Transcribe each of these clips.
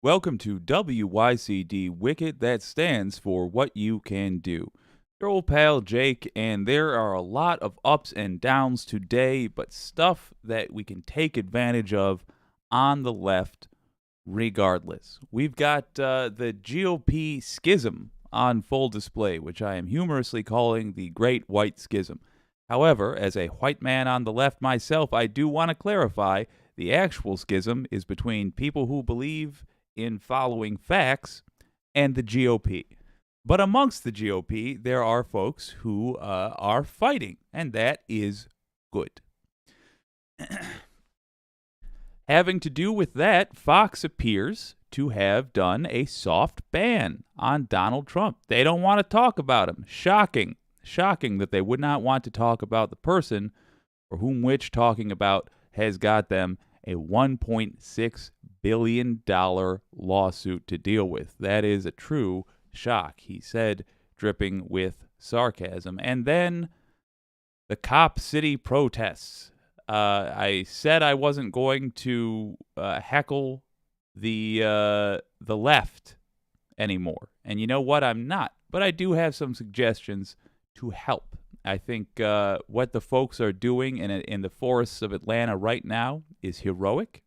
Welcome to WYCD Wicket, that stands for What You Can Do. Your old pal Jake, and there are a lot of ups and downs today, but stuff that we can take advantage of on the left regardless. We've got the GOP schism on full display, which I am humorously calling the Great White Schism. However, as a white man on the left myself, I do want to clarify the actual schism is between people who believe in following facts and the GOP. But amongst the GOP, there are folks who are fighting, and that is good. Having to do with that, Fox appears to have done a soft ban on Donald Trump. They don't want to talk about him. Shocking. Shocking that they would not want to talk about the person for whom which talking about has got them a $1.6 billion lawsuit to deal with. That is a true shock, he said, dripping with sarcasm. And then the Cop City protests. I said I wasn't going to heckle the left anymore. And you know what? I'm not. But I do have some suggestions to help. I think what the folks are doing in the forests of Atlanta right now is heroic.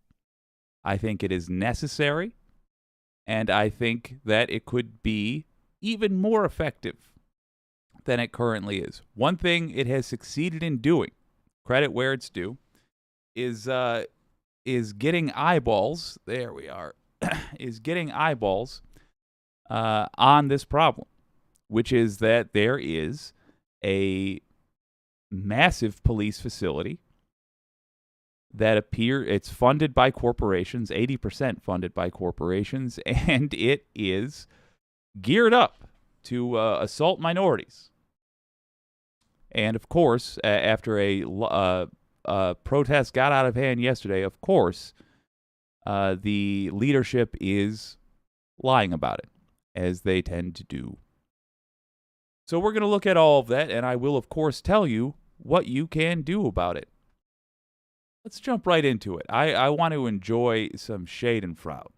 I think it is necessary. And I think that it could be even more effective than it currently is. One thing it has succeeded in doing, credit where it's due, is getting eyeballs. There we are. Is getting eyeballs on this problem, which is that there is a massive police facility that it's funded by corporations, 80% funded by corporations, and it is geared up to assault minorities. And of course, after a protest got out of hand yesterday, of course, the leadership is lying about it, as they tend to do. So we're going to look at all of that, and I will, of course, tell you what you can do about it. Let's jump right into it. I want to enjoy some shade and frown.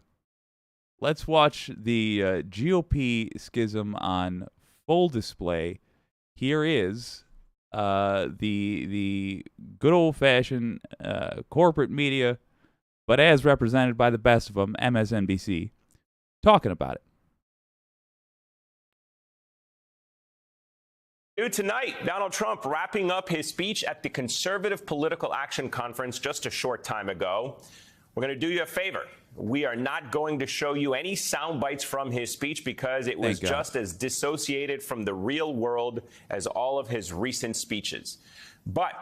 Let's watch the GOP schism on full display. Here is the good old-fashioned corporate media, but as represented by the best of them, MSNBC, talking about it. New tonight, Donald Trump wrapping up his speech at the Conservative Political Action Conference just a short time ago. We're going to do you a favor. We are not going to show you any sound bites from his speech because it was just as dissociated from the real world as all of his recent speeches. But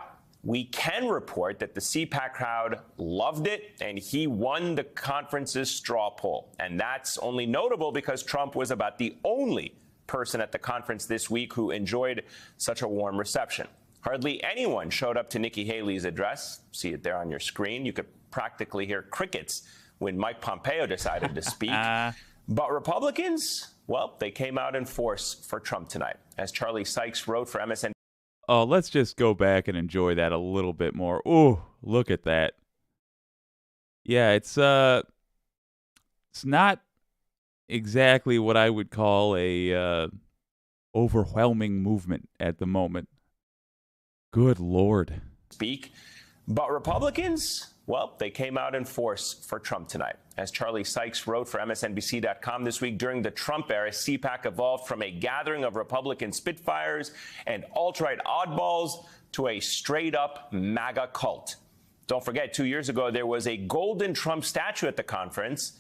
we can report that the CPAC crowd loved it, and he won the conference's straw poll. And that's only notable because Trump was about the only person at the conference this week who enjoyed such a warm reception. Hardly anyone showed up to Nikki Haley's address. See it there on your screen. You could practically hear crickets when Mike Pompeo decided to speak. But Republicans, well, they came out in force for Trump tonight. As Charlie Sykes wrote for MSNBC. Oh, let's just go back and enjoy that a little bit more. Ooh, look at that. Yeah, it's not exactly what I would call a overwhelming movement at the moment. Good Lord. But Republicans, well, they came out in force for Trump tonight. As Charlie Sykes wrote for MSNBC.com this week, during the Trump era, CPAC evolved from a gathering of Republican spitfires and alt-right oddballs to a straight-up MAGA cult. Don't forget, 2 years ago, there was a golden Trump statue at the conference.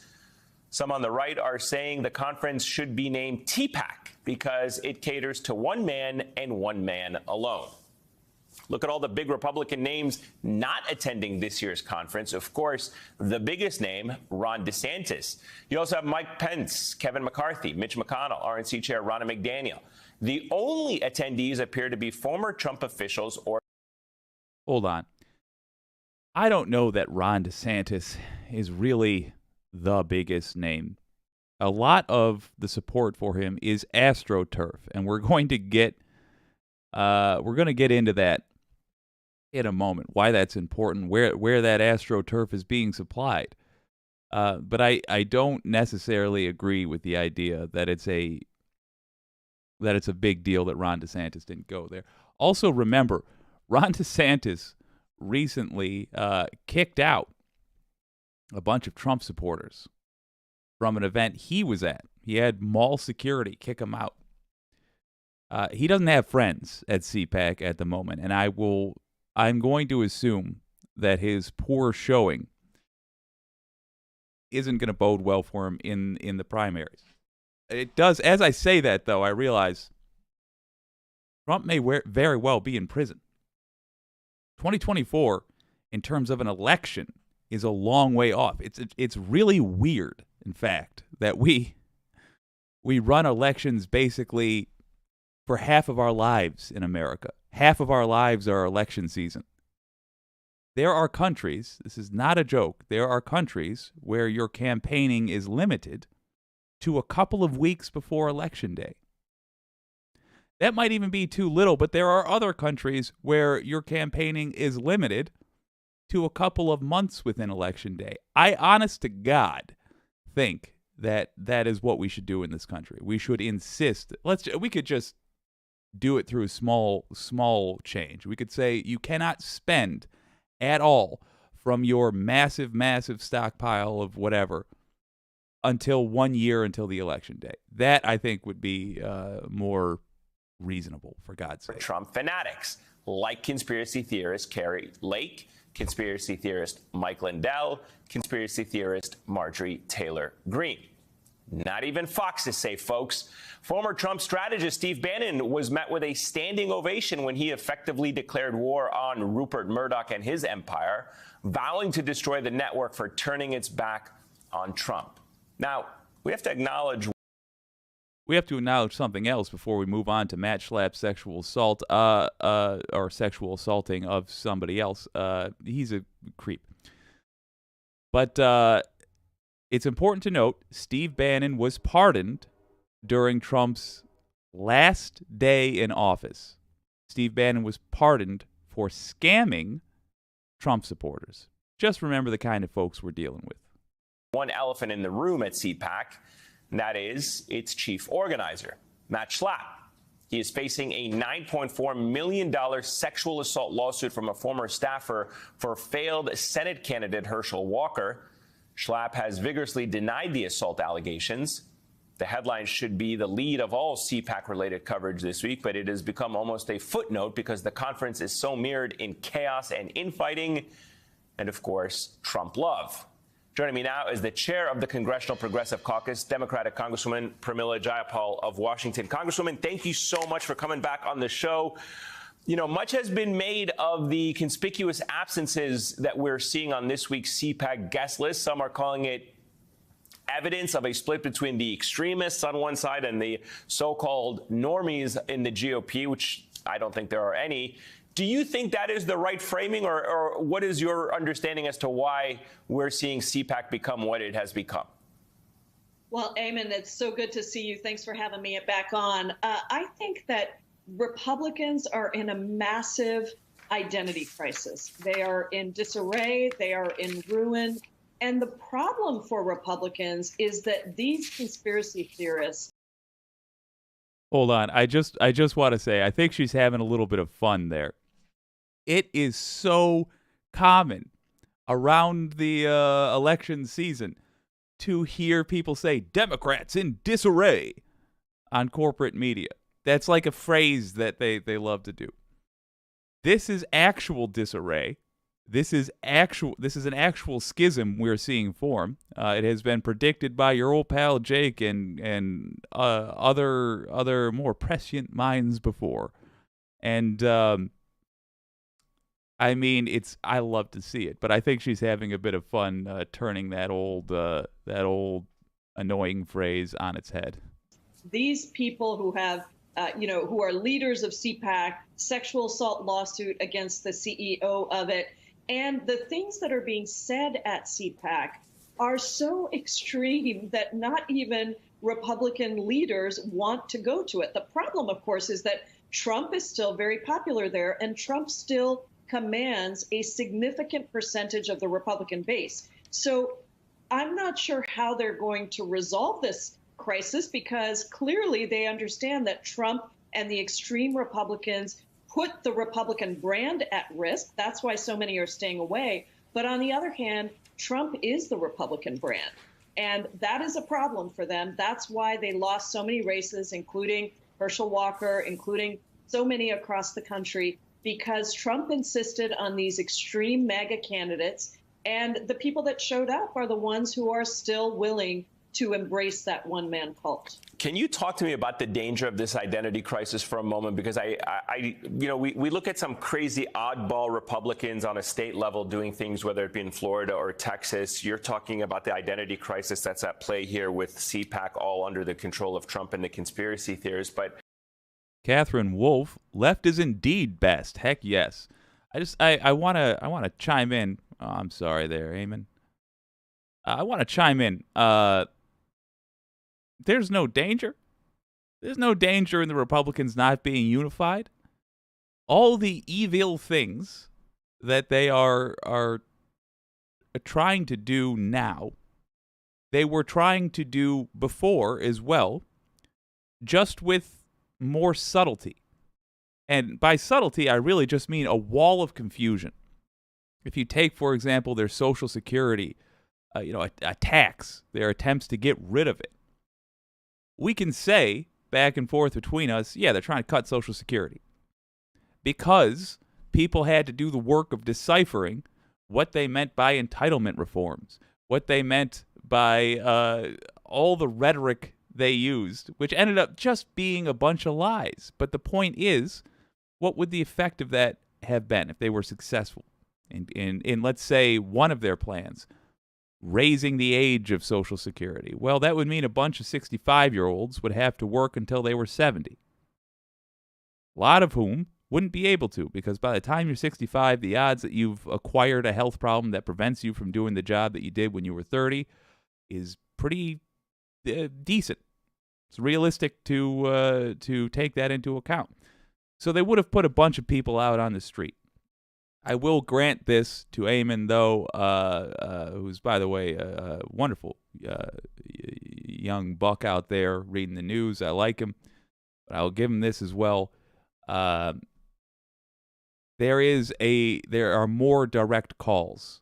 Some on the right are saying the conference should be named TPAC because it caters to one man and one man alone. Look at all the big Republican names not attending this year's conference. Of course, the biggest name, Ron DeSantis. You also have Mike Pence, Kevin McCarthy, Mitch McConnell, RNC Chair Ronna McDaniel. The only attendees appear to be former Trump officials or... Hold on. I don't know that Ron DeSantis is really the biggest name. A lot of the support for him is AstroTurf, and we're going to get into that in a moment. Why that's important, where that AstroTurf is being supplied. But I don't necessarily agree with the idea that it's a big deal that Ron DeSantis didn't go there. Also, remember, Ron DeSantis recently kicked out a bunch of Trump supporters from an event he was at. He had mall security kick him out. He doesn't have friends at CPAC at the moment, and I'm going to assume that his poor showing isn't going to bode well for him in the primaries. It does. As I say that, though, I realize Trump may very well be in prison. 2024, in terms of an election, is a long way off. It's really weird, in fact, that we run elections basically for half of our lives in America. Half of our lives are election season. There are countries, this is not a joke, there are countries where your campaigning is limited to a couple of weeks before Election Day. That might even be too little, but there are other countries where your campaigning is limited to a couple of months within Election Day. I, honest to God, think that is what we should do in this country. We should insist. We could just do it through a small change. We could say you cannot spend at all from your massive stockpile of whatever until 1 year until the Election Day. That, I think, would be more reasonable, for God's sake. Trump fanatics, like conspiracy theorist Carrie Lake, conspiracy theorist Mike Lindell, conspiracy theorist Marjorie Taylor Greene. Not even Fox is safe, folks. Former Trump strategist Steve Bannon was met with a standing ovation when he effectively declared war on Rupert Murdoch and his empire, vowing to destroy the network for turning its back on Trump. Now, we have to acknowledge something else before we move on to Matt Schlapp's sexual assault, or sexual assaulting of somebody else. He's a creep. But it's important to note Steve Bannon was pardoned during Trump's last day in office. Steve Bannon was pardoned for scamming Trump supporters. Just remember the kind of folks we're dealing with. One elephant in the room at CPAC, and that is its chief organizer, Matt Schlapp. He is facing a $9.4 million sexual assault lawsuit from a former staffer for failed Senate candidate Herschel Walker. Schlapp has vigorously denied the assault allegations. The headline should be the lead of all CPAC-related coverage this week, but it has become almost a footnote because the conference is so mired in chaos and infighting and, of course, Trump love. Joining me now is the chair of the Congressional Progressive Caucus, Democratic Congresswoman Pramila Jayapal of Washington. Congresswoman, thank you so much for coming back on the show. You know, much has been made of the conspicuous absences that we're seeing on this week's CPAC guest list. Some are calling it evidence of a split between the extremists on one side and the so-called normies in the GOP, which I don't think there are any. Do you think that is the right framing, or what is your understanding as to why we're seeing CPAC become what it has become? Well, Eamon, it's so good to see you. Thanks for having me back on. I think that Republicans are in a massive identity crisis. They are in disarray. They are in ruin. And the problem for Republicans is that these conspiracy theorists. Hold on. I just want to say, I think she's having a little bit of fun there. It is so common around the election season to hear people say Democrats in disarray on corporate media. That's like a phrase that they love to do. This is actual disarray. This is an actual schism we're seeing form. It has been predicted by your old pal Jake and other more prescient minds before. And I mean, I love to see it, but I think she's having a bit of fun turning that old annoying phrase on its head. These people who have who are leaders of CPAC, sexual assault lawsuit against the CEO of it. And the things that are being said at CPAC are so extreme that not even Republican leaders want to go to it. The problem, of course, is that Trump is still very popular there, and Trump still commands a significant percentage of the Republican base. So I'm not sure how they're going to resolve this crisis, because clearly they understand that Trump and the extreme Republicans put the Republican brand at risk. That's why so many are staying away. But on the other hand, Trump is the Republican brand. And that is a problem for them. That's why they lost so many races, including Herschel Walker, including so many across the country, because Trump insisted on these extreme MAGA candidates. And the people that showed up are the ones who are still willing to embrace that one-man cult. Can you talk to me about the danger of this identity crisis for a moment? Because we look at some crazy oddball Republicans on a state level doing things, whether it be in Florida or Texas. You're talking about the identity crisis that's at play here with CPAC all under the control of Trump and the conspiracy theorists. But Catherine Wolfe, left is indeed best. Heck yes. I want to chime in. Oh, I'm sorry there, Eamon. I want to chime in. There's no danger. There's no danger in the Republicans not being unified. All the evil things that they are trying to do now, they were trying to do before as well, just with more subtlety. And by subtlety, I really just mean a wall of confusion. If you take, for example, their Social Security, a tax, their attempts to get rid of it, we can say back and forth between us, yeah, they're trying to cut Social Security, because people had to do the work of deciphering what they meant by entitlement reforms, what they meant by all the rhetoric they used, which ended up just being a bunch of lies. But the point is, what would the effect of that have been if they were successful in let's say, one of their plans, raising the age of Social Security? Well, that would mean a bunch of 65-year-olds would have to work until they were 70. A lot of whom wouldn't be able to, because by the time you're 65, the odds that you've acquired a health problem that prevents you from doing the job that you did when you were 30 is pretty decent. It's realistic to take that into account. So they would have put a bunch of people out on the street. I will grant this to Eamon, though, who's, by the way, a wonderful young buck out there reading the news. I like him, but I'll give him this as well. There are more direct calls.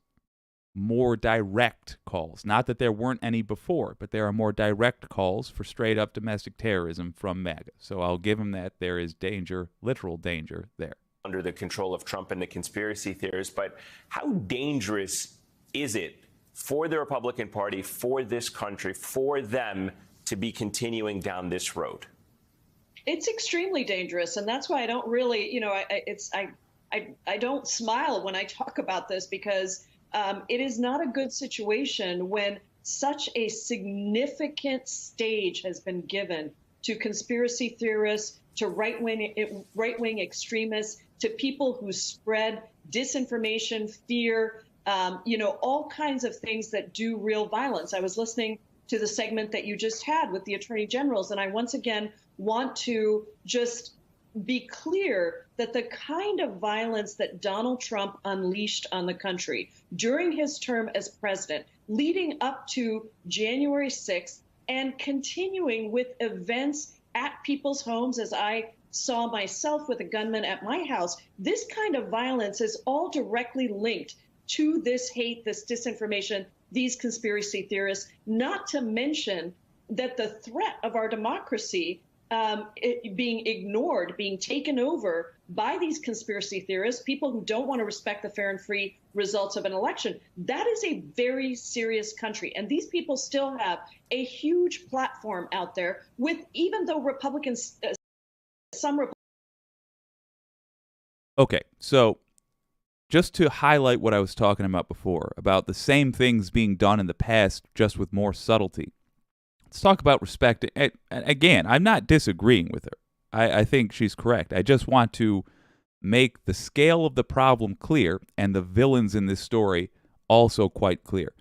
Not that there weren't any before, but there are more direct calls for straight-up domestic terrorism from MAGA. So I'll give him that. There is danger, literal danger there. Under the control of Trump and the conspiracy theorists. But how dangerous is it for the Republican Party, for this country, for them to be continuing down this road? It's extremely dangerous, and that's why I don't really, I don't smile when I talk about this, because it is not a good situation when such a significant stage has been given to conspiracy theorists, to right-wing extremists, to people who spread disinformation, fear, all kinds of things that do real violence. I was listening to the segment that you just had with the attorney generals, and I once again want to just be clear that the kind of violence that Donald Trump unleashed on the country during his term as president, leading up to January 6th, and continuing with events at people's homes, as I saw myself with a gunman at my house, this kind of violence is all directly linked to this hate, this disinformation, these conspiracy theorists, not to mention that the threat of our democracy being ignored, being taken over by these conspiracy theorists, people who don't want to respect the fair and free results of an election. That is a very serious country. And these people still have a huge platform out there with, even though Republicans, Okay, so just to highlight what I was talking about before, about the same things being done in the past, just with more subtlety. Let's talk about respect. And again, I'm not disagreeing with her. I think she's correct. I just want to make the scale of the problem clear and the villains in this story also quite clear.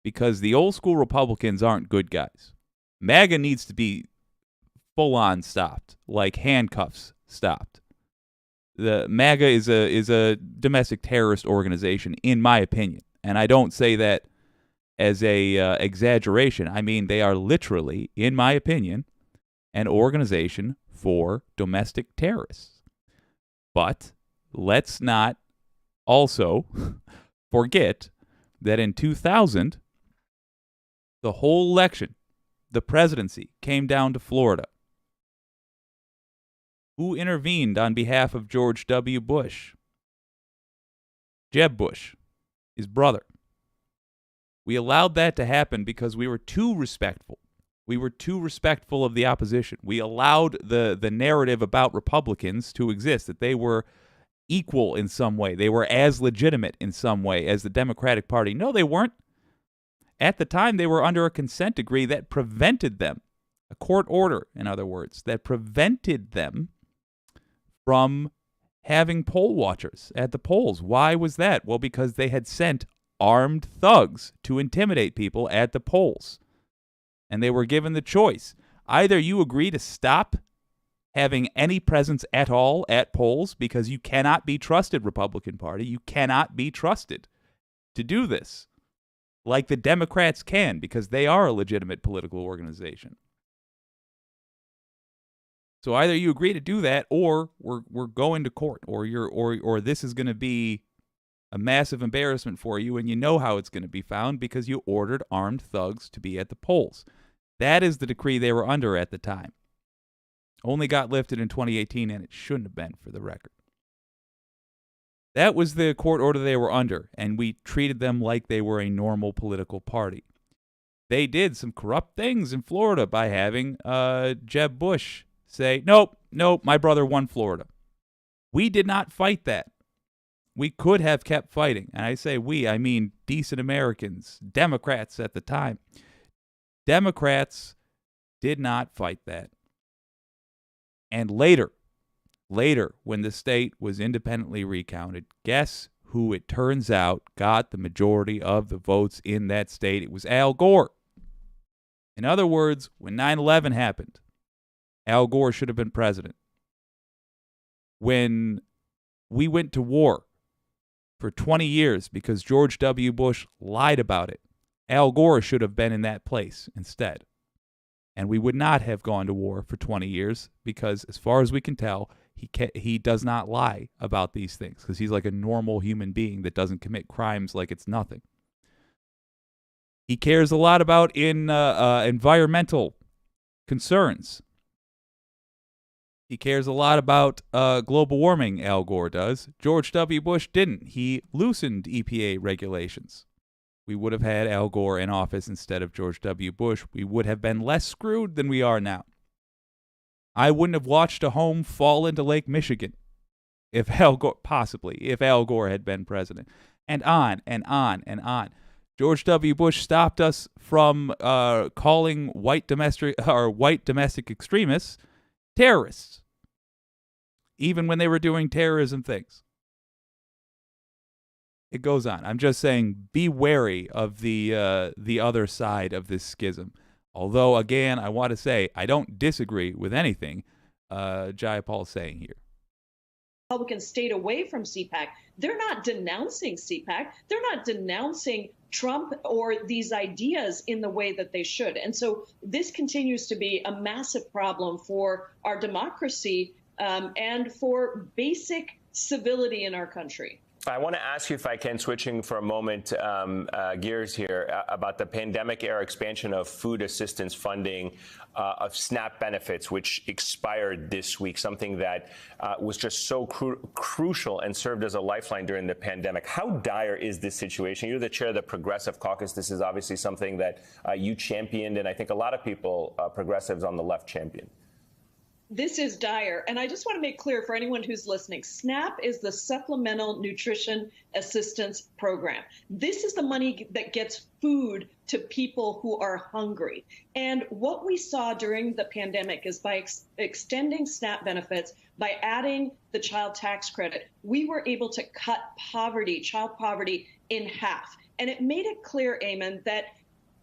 Because the old school Republicans aren't good guys. MAGA needs to be full-on stopped, like handcuffs stopped. The MAGA is a domestic terrorist organization, in my opinion. And I don't say that as a exaggeration. I mean, they are literally, in my opinion, an organization for domestic terrorists. But let's not also forget that in 2000, the whole election, the presidency, came down to Florida. Who intervened on behalf of George W. Bush? Jeb Bush, his brother. We allowed that to happen because we were too respectful. We were too respectful of the opposition. We allowed the narrative about Republicans to exist, that they were equal in some way. They were as legitimate in some way as the Democratic Party. No, they weren't. At the time, they were under a consent decree that prevented them, a court order, in other words, that prevented them from having poll watchers at the polls. Why was that? Well, because they had sent armed thugs to intimidate people at the polls. And they were given the choice. Either you agree to stop having any presence at all at polls because you cannot be trusted, Republican Party. You cannot be trusted to do this like the Democrats can because they are a legitimate political organization. So either you agree to do that or we're going to court or this is going to be a massive embarrassment for you, and you know how it's going to be found because you ordered armed thugs to be at the polls. That is the decree they were under at the time. Only got lifted in 2018, and it shouldn't have been, for the record. That was the court order they were under, and we treated them like they were a normal political party. They did some corrupt things in Florida by having Jeb Bush say, nope, my brother won Florida. We did not fight that. We could have kept fighting. And I say we, I mean decent Americans, Democrats at the time. Democrats did not fight that. And later, when the state was independently recounted, guess who it turns out got the majority of the votes in that state? It was Al Gore. In other words, when 9/11 happened, Al Gore should have been president. When we went to war for 20 years because George W. Bush lied about it, Al Gore should have been in that place instead. And we would not have gone to war for 20 years because, as far as we can tell, he does not lie about these things because he's like a normal human being that doesn't commit crimes like it's nothing. He cares a lot about environmental concerns. He cares a lot about global warming, Al Gore does. George W. Bush didn't. He loosened EPA regulations. We would have had Al Gore in office instead of George W. Bush. We would have been less screwed than we are now. I wouldn't have watched a home fall into Lake Michigan if Al Gore had been president. And on and on and on. George W. Bush stopped us from calling white domestic extremists terrorists, even when they were doing terrorism things. It goes on. I'm just saying, be wary of the other side of this schism. Although, again, I want to say I don't disagree with anything Jayapal is saying here. Republicans stayed away from CPAC. They're not denouncing CPAC. They're not denouncing Trump or these ideas in the way that they should. And so this continues to be a massive problem for our democracy and for basic civility in our country. I want to ask you, if I can, switching for a moment gears here, about the pandemic-era expansion of food assistance funding of SNAP benefits, which expired this week, something that was just so crucial and served as a lifeline during the pandemic. How dire is this situation? You're the chair of the Progressive Caucus. This is obviously something that you championed, and I think a lot of people, progressives on the left, championed. This is dire. And I just want to make clear for anyone who's listening, SNAP is the Supplemental Nutrition Assistance Program. This is the money that gets food to people who are hungry. And what we saw during the pandemic is by extending SNAP benefits, by adding the child tax credit, we were able to cut child poverty, in half. And it made it clear, Eamon, that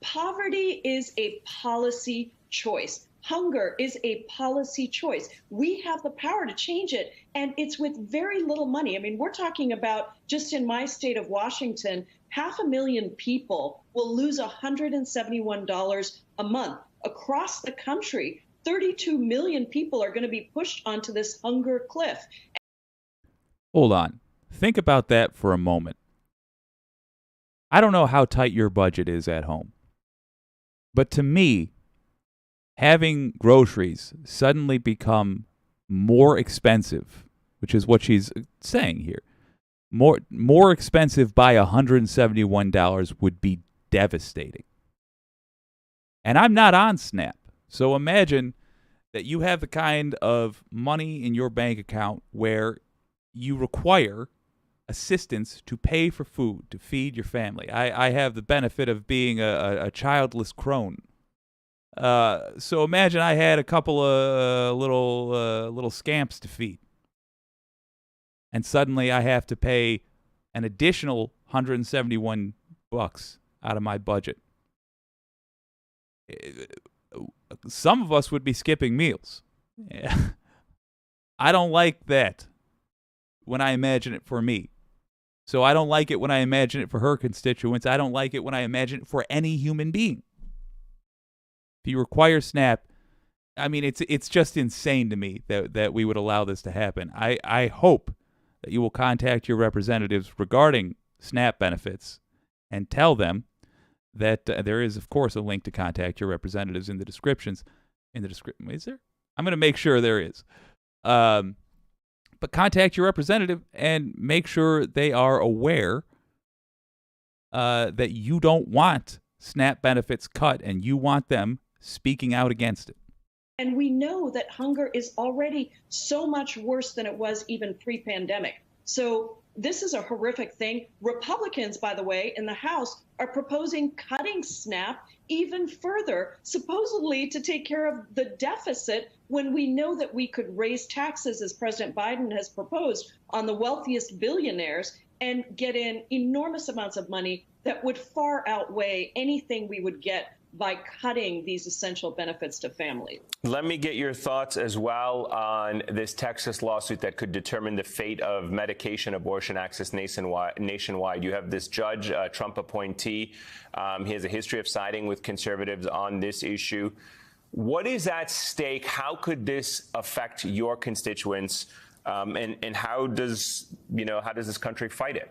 poverty is a policy choice. Hunger is a policy choice. We have the power to change it, and it's with very little money. I mean, we're talking about, just in my state of Washington, 500,000 people will lose $171 a month across the country. 32 million people are going to be pushed onto this hunger cliff. Hold on. Think about that for a moment. I don't know how tight your budget is at home, but to me, having groceries suddenly become more expensive, which is what she's saying here, more expensive by $171 would be devastating. And I'm not on SNAP. So imagine that you have the kind of money in your bank account where you require assistance to pay for food, to feed your family. I have the benefit of being a childless crone. So imagine I had a couple of little scamps to feed. And suddenly I have to pay an additional $171 out of my budget. Some of us would be skipping meals. I don't like that when I imagine it for me. So I don't like it when I imagine it for her constituents. I don't like it when I imagine it for any human being. If you require SNAP, I mean, it's just insane to me that we would allow this to happen. I hope that you will contact your representatives regarding SNAP benefits and tell them that there is, of course, a link to contact your representatives in the descriptions. Is there? I'm going to make sure there is. But contact your representative and make sure they are aware that you don't want SNAP benefits cut and you want them speaking out against it. And we know that hunger is already so much worse than it was even pre-pandemic. So this is a horrific thing. Republicans, by the way, in the House are proposing cutting SNAP even further, supposedly to take care of the deficit, when we know that we could raise taxes, as President Biden has proposed, on the wealthiest billionaires and get in enormous amounts of money that would far outweigh anything we would get by cutting these essential benefits to families. Let me get your thoughts as well on this Texas lawsuit that could determine the fate of medication abortion access nationwide. You have this judge, Trump appointee. He has a history of siding with conservatives on this issue. What is at stake? How could this affect your constituents? And how does this country fight it?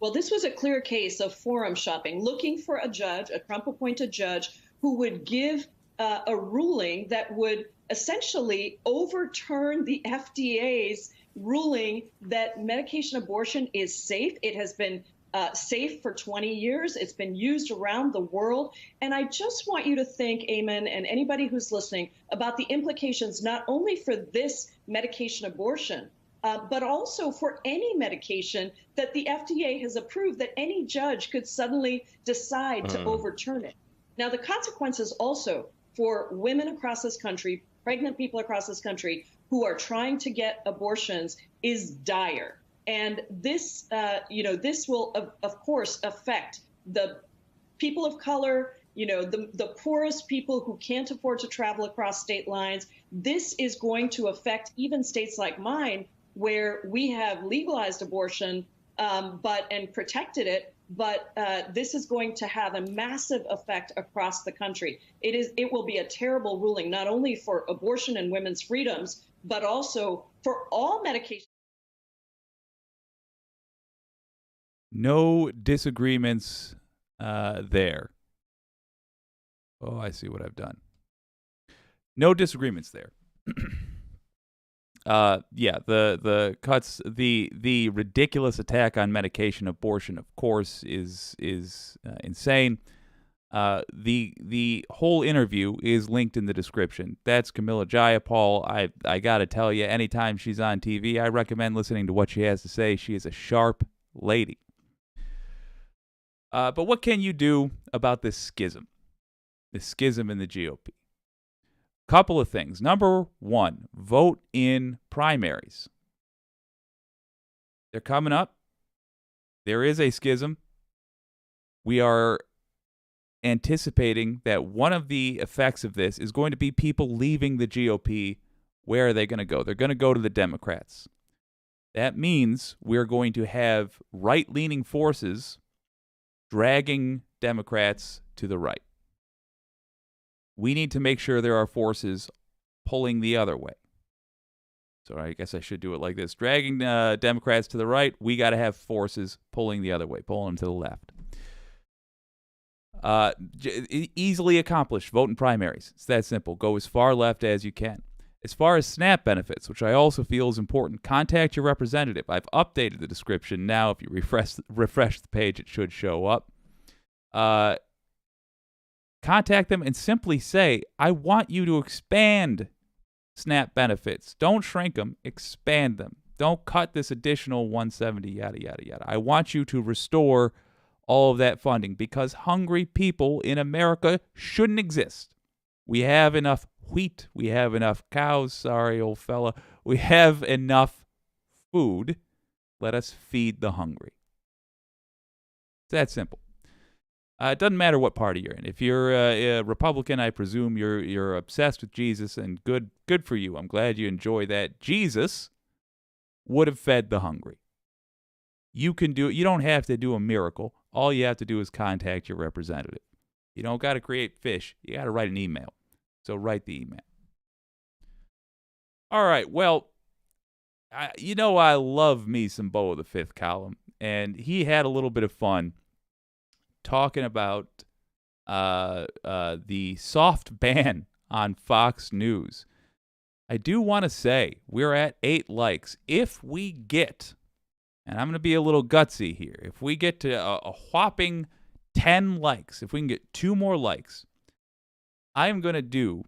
Well, this was a clear case of forum shopping, looking for a judge, a Trump-appointed judge, who would give a ruling that would essentially overturn the FDA's ruling that medication abortion is safe. It has been safe for 20 years. It's been used around the world. And I just want you to think, Eamon, and anybody who's listening, about the implications not only for this medication abortion, but also for any medication that the FDA has approved, that any judge could suddenly decide to overturn it. Now, the consequences also for women across this country, pregnant people across this country who are trying to get abortions, is dire. And this, this will, of course, affect the people of color, the poorest people who can't afford to travel across state lines. This is going to affect even states like mine, where we have legalized abortion and protected it, but this is going to have a massive effect across the country. It will be a terrible ruling, not only for abortion and women's freedoms, but also for all medication. No disagreements there. Oh, I see what I've done. No disagreements there. The cuts, the ridiculous attack on medication abortion, of course, is insane. The whole interview is linked in the description. That's Camilla Jayapal. I gotta tell you, anytime she's on TV, I recommend listening to what she has to say. She is a sharp lady. But what can you do about this schism? This schism in the GOP? Couple of things. Number one, vote in primaries. They're coming up. There is a schism. We are anticipating that one of the effects of this is going to be people leaving the GOP. Where are they going to go? They're going to go to the Democrats. That means we're going to have right-leaning forces dragging Democrats to the right. We need to make sure there are forces pulling the other way. So I guess I should do it like this. Dragging Democrats to the right, we got to have forces pulling the other way, pulling them to the left. Easily accomplished. Vote in primaries. It's that simple. Go as far left as you can. As far as SNAP benefits, which I also feel is important, contact your representative. I've updated the description now. If you refresh the page, it should show up. Contact them and simply say, I want you to expand SNAP benefits. Don't shrink them, expand them. Don't cut this additional 170, yada, yada, yada. I want you to restore all of that funding because hungry people in America shouldn't exist. We have enough wheat. We have enough cows. Sorry, old fella. We have enough food. Let us feed the hungry. It's that simple. It doesn't matter what party you're in. If you're a Republican, I presume you're obsessed with Jesus, and good for you. I'm glad you enjoy that. Jesus would have fed the hungry. You can do it. You don't have to do a miracle. All you have to do is contact your representative. You don't got to create fish. You got to write an email. So write the email. All right. Well, I love me some Beau of the Fifth Column, and he had a little bit of fun talking about the soft ban on Fox News. I do want to say we're at 8 likes. If we get, and I'm going to be a little gutsy here, if we get to a whopping 10 likes, if we can get 2 more likes, I am going to do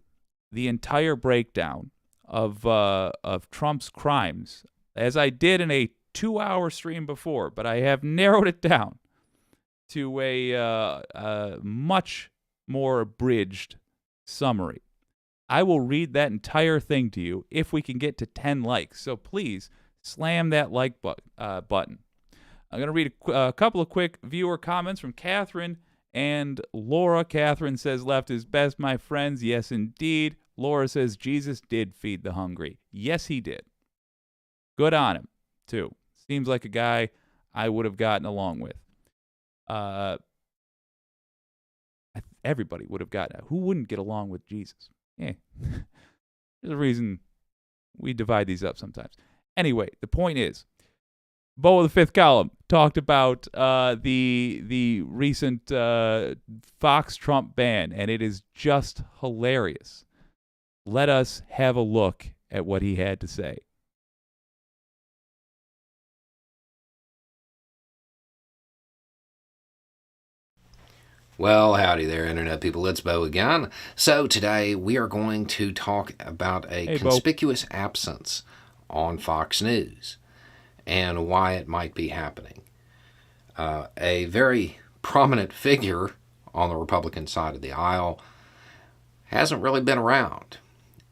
the entire breakdown of Trump's crimes, as I did in a 2-hour stream before, but I have narrowed it down to a much more abridged summary. I will read that entire thing to you if we can get to 10 likes. So please slam that like button. I'm going to read a couple of quick viewer comments from Catherine and Laura. Catherine says, left is best, my friends. Yes, indeed. Laura says, Jesus did feed the hungry. Yes, he did. Good on him, too. Seems like a guy I would have gotten along with. Everybody would have gotten it. Who wouldn't get along with Jesus? There's a reason we divide these up sometimes. Anyway, the point is, Beau of the Fifth Column talked about the recent Fox Trump ban, and it is just hilarious. Let us have a look at what he had to say. Well, howdy there, Internet people. It's Beau again. So today we are going to talk about a conspicuous absence on Fox News and why it might be happening. A very prominent figure on the Republican side of the aisle hasn't really been around,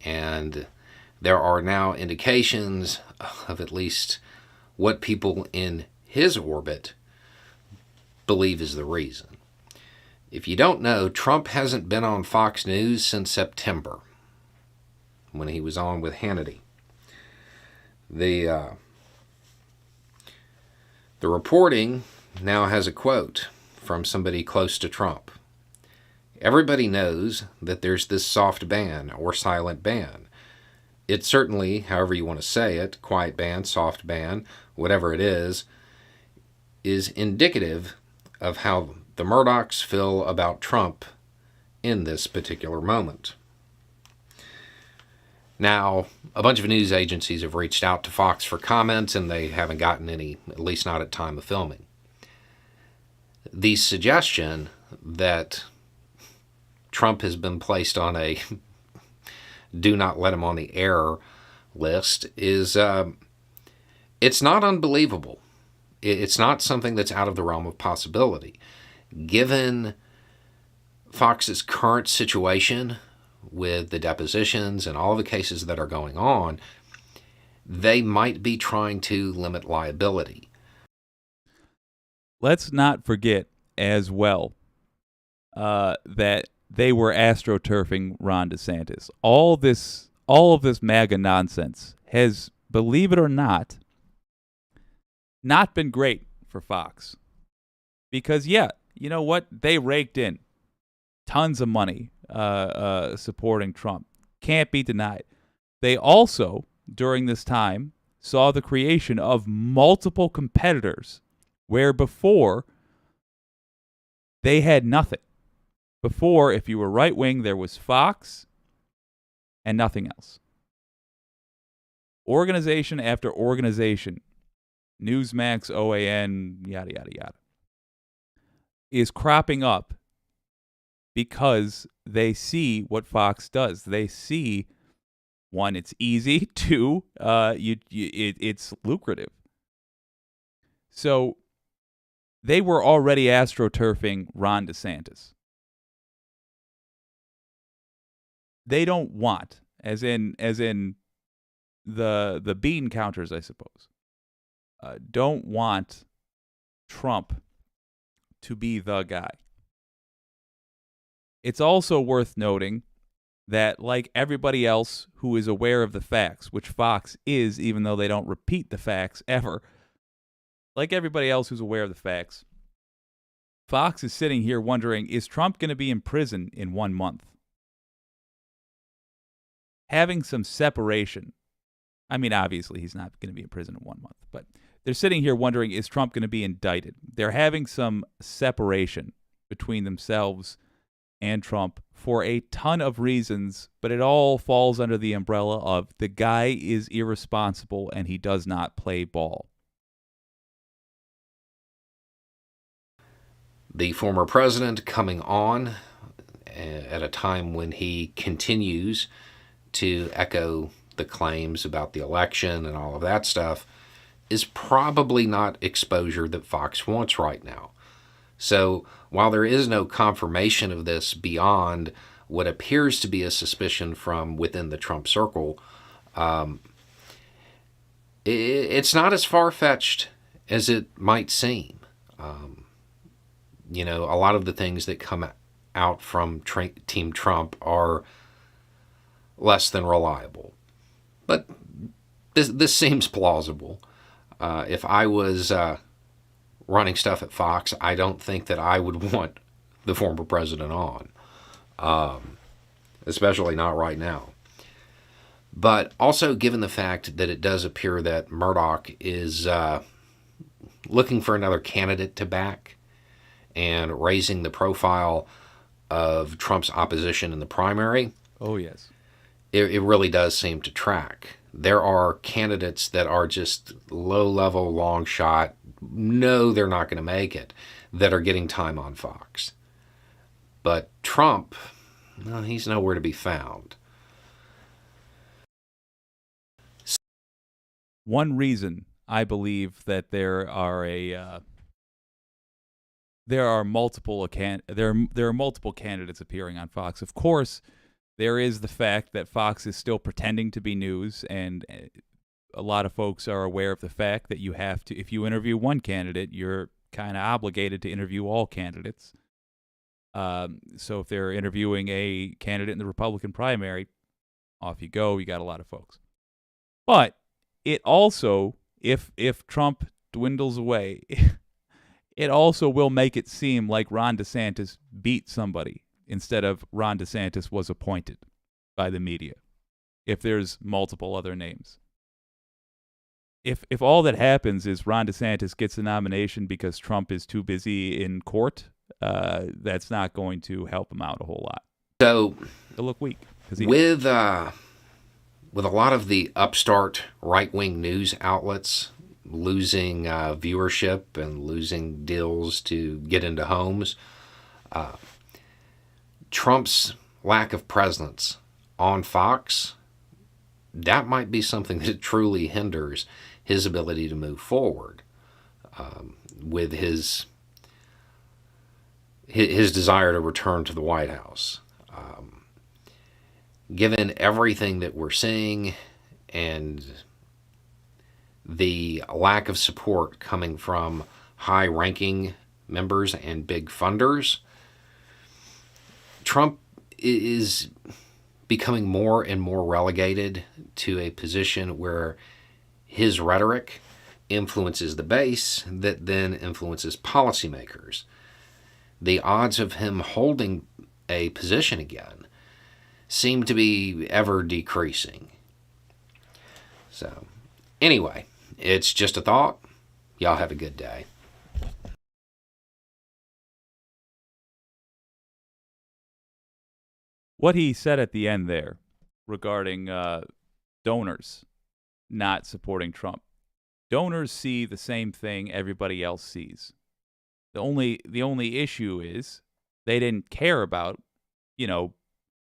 and there are now indications of at least what people in his orbit believe is the reason. If you don't know, Trump hasn't been on Fox News since September, when he was on with Hannity. The reporting now has a quote from somebody close to Trump. Everybody knows that there's this soft ban or silent ban. It certainly, however you want to say it, quiet ban, soft ban, whatever it is indicative of how the Murdochs feel about Trump in this particular moment. Now, a bunch of news agencies have reached out to Fox for comments, and they haven't gotten any, at least not at time of filming. The suggestion that Trump has been placed on a do not let him on the air list is, it's not unbelievable. It's not something that's out of the realm of possibility. Given Fox's current situation with the depositions and all the cases that are going on, they might be trying to limit liability. Let's not forget as well that they were astroturfing Ron DeSantis. All of this MAGA nonsense has, believe it or not been great for Fox. Because, yeah, you know what? They raked in tons of money supporting Trump. Can't be denied. They also, during this time, saw the creation of multiple competitors where before they had nothing. Before, if you were right-wing, there was Fox and nothing else. Organization after organization, Newsmax, OAN, yada, yada, yada, is cropping up because they see what Fox does. They see, one, it's easy. Two, it's lucrative. So they were already astroturfing Ron DeSantis. They don't want, as in the bean counters, I suppose, don't want Trump to be the guy. It's also worth noting that, like everybody else who is aware of the facts, which Fox is, even though they don't repeat the facts ever, like everybody else who's aware of the facts, Fox is sitting here wondering, is Trump going to be in prison in 1 month? Having some separation. I mean, obviously, he's not going to be in prison in 1 month, but they're sitting here wondering, is Trump going to be indicted? They're having some separation between themselves and Trump for a ton of reasons, but it all falls under the umbrella of the guy is irresponsible and he does not play ball. The former president coming on at a time when he continues to echo the claims about the election and all of that stuff is probably not exposure that Fox wants right now. So while there is no confirmation of this beyond what appears to be a suspicion from within the Trump circle, it's not as far-fetched as it might seem. A lot of the things that come out from Team Trump are less than reliable. But this seems plausible. If I was running stuff at Fox, I don't think that I would want the former president on, especially not right now. But also given the fact that it does appear that Murdoch is looking for another candidate to back and raising the profile of Trump's opposition in the primary. Oh, yes. It really does seem to track. There are candidates that are just low-level, long shot, no, they're not going to make it, that are getting time on Fox. But Trump, no, he's nowhere to be found. One reason I believe that there are multiple candidates appearing on Fox. Of course, there is the fact that Fox is still pretending to be news, and a lot of folks are aware of the fact that you have to, if you interview one candidate, you're kind of obligated to interview all candidates. So if they're interviewing a candidate in the Republican primary, off you go. You got a lot of folks. But it also, if Trump dwindles away, it also will make it seem like Ron DeSantis beat somebody instead of Ron DeSantis was appointed by the media, if there's multiple other names. If all that happens is Ron DeSantis gets a nomination because Trump is too busy in court, that's not going to help him out a whole lot. So he'll look weak. With a lot of the upstart right-wing news outlets losing viewership and losing deals to get into homes, Trump's lack of presence on Fox, that might be something that truly hinders his ability to move forward with his desire to return to the White House. Given everything that we're seeing and the lack of support coming from high-ranking members and big funders, Trump is becoming more and more relegated to a position where his rhetoric influences the base that then influences policymakers. the odds of him holding a position again seem to be ever decreasing. So, anyway, it's just a thought. Y'all have a good day. What he said at the end there regarding donors not supporting Trump. Donors see the same thing everybody else sees. The only issue is they didn't care about,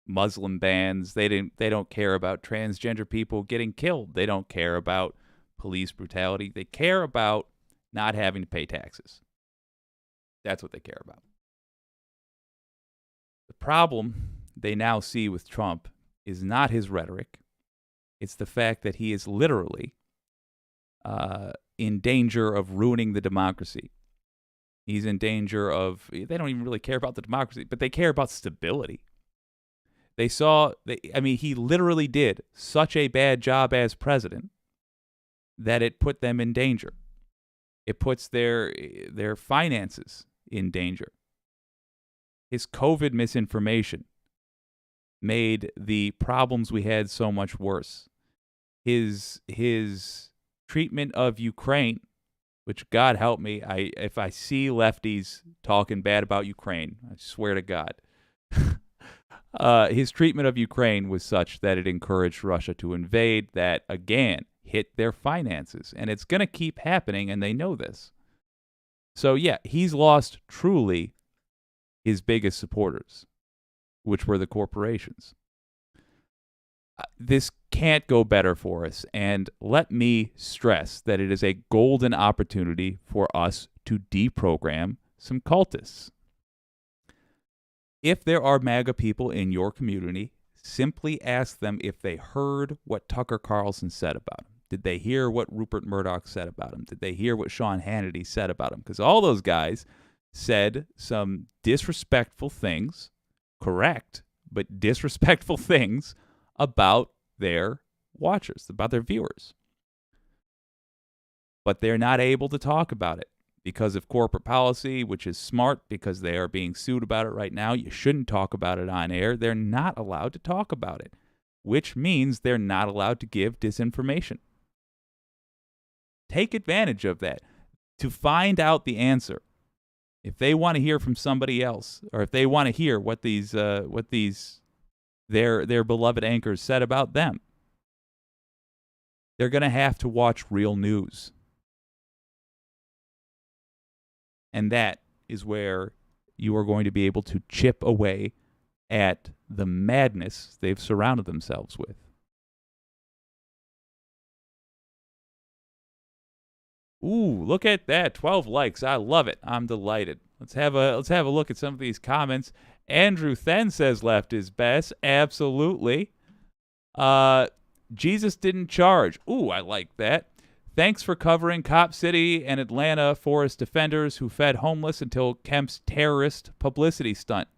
Muslim bans. They don't care about transgender people getting killed. They don't care about police brutality. They care about not having to pay taxes. That's what they care about. The problem they now see with Trump is not his rhetoric. It's the fact that he is literally in danger of ruining the democracy. He's in danger of, they don't even really care about the democracy, but they care about stability. He literally did such a bad job as president that it put them in danger. It puts their finances in danger. His COVID misinformation made the problems we had so much worse. His treatment of Ukraine, which, God help me, if I see lefties talking bad about Ukraine, I swear to God, his treatment of Ukraine was such that it encouraged Russia to invade, that, again, hit their finances. And it's going to keep happening, and they know this. So, yeah, he's lost truly his biggest supporters, which were the corporations. This can't go better for us, and let me stress that it is a golden opportunity for us to deprogram some cultists. If there are MAGA people in your community, simply ask them if they heard what Tucker Carlson said about him. Did they hear what Rupert Murdoch said about him? Did they hear what Sean Hannity said about him? Because all those guys said some disrespectful things, correct, but disrespectful things about their watchers, about their viewers. But they're not able to talk about it because of corporate policy, which is smart because they are being sued about it right now. You shouldn't talk about it on air. They're not allowed to talk about it, which means they're not allowed to give disinformation. Take advantage of that to find out the answer. If they want to hear from somebody else, or if they want to hear what their beloved anchors said about them, they're going to have to watch real news. And that is where you are going to be able to chip away at the madness they've surrounded themselves with. Ooh, look at that. 12 likes. I love it. I'm delighted. Let's have a look at some of these comments. Andrew Then says left is best. Absolutely. Jesus didn't charge. Ooh, I like that. Thanks for covering Cop City and Atlanta forest defenders who fed homeless until Kemp's terrorist publicity stunt.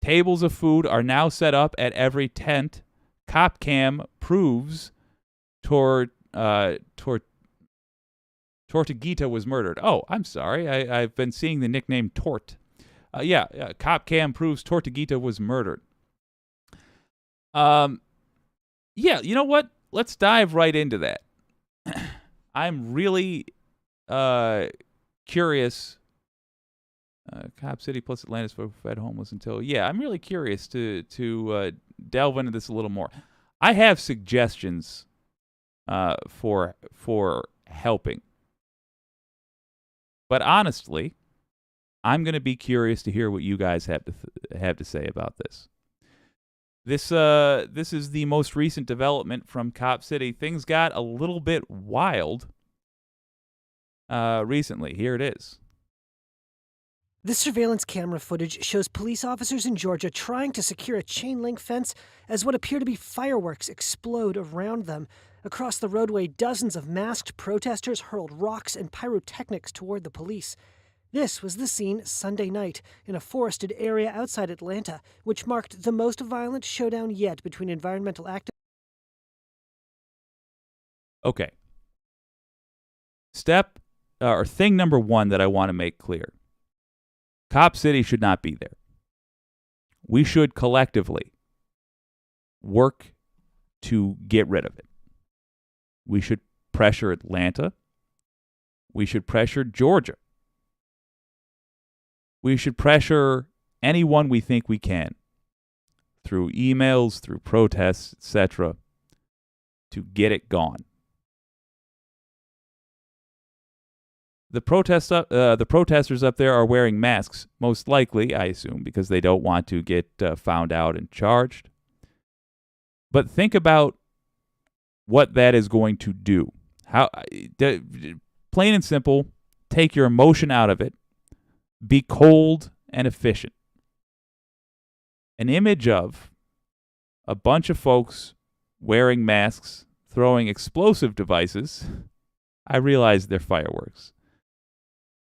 Tables of food are now set up at every tent. Cop Cam proves Tortuguita was murdered. Oh, I'm sorry. I've been seeing the nickname Tort. Cop Cam proves Tortuguita was murdered. You know what? Let's dive right into that. I'm really curious. Cop City plus Atlanta's fed homeless until... Yeah, I'm really curious to delve into this a little more. I have suggestions for helping. But honestly, I'm going to be curious to hear what you guys have to say about this. This is the most recent development from Cop City. Things got a little bit wild recently. Here it is. This surveillance camera footage shows police officers in Georgia trying to secure a chain-link fence as what appear to be fireworks explode around them. Across the roadway, dozens of masked protesters hurled rocks and pyrotechnics toward the police. This was the scene Sunday night in a forested area outside Atlanta, which marked the most violent showdown yet between environmental activists. Okay. Thing number one that I want to make clear. Cop City should not be there. We should collectively work to get rid of it. We should pressure Atlanta. We should pressure Georgia. We should pressure anyone we think we can through emails, through protests, etc., to get it gone. The protesters up there are wearing masks, most likely, I assume, because they don't want to get found out and charged. But think about what that is going to do. Plain and simple, take your emotion out of it. Be cold and efficient. An image of a bunch of folks wearing masks, throwing explosive devices. I realize they're fireworks.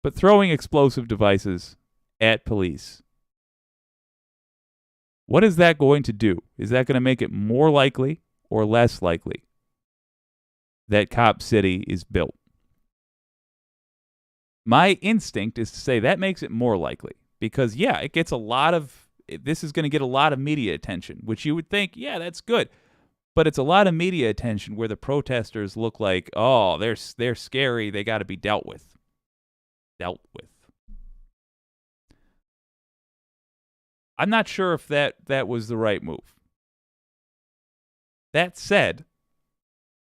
But throwing explosive devices at police. What is that going to do? Is that going to make it more likely or less likely that Cop City is built? My instinct is to say that makes it more likely because, yeah, it gets this is going to get a lot of media attention, which you would think, yeah, that's good. But it's a lot of media attention where the protesters look like, oh, they're scary, they got to be dealt with. I'm not sure if that was the right move. That said,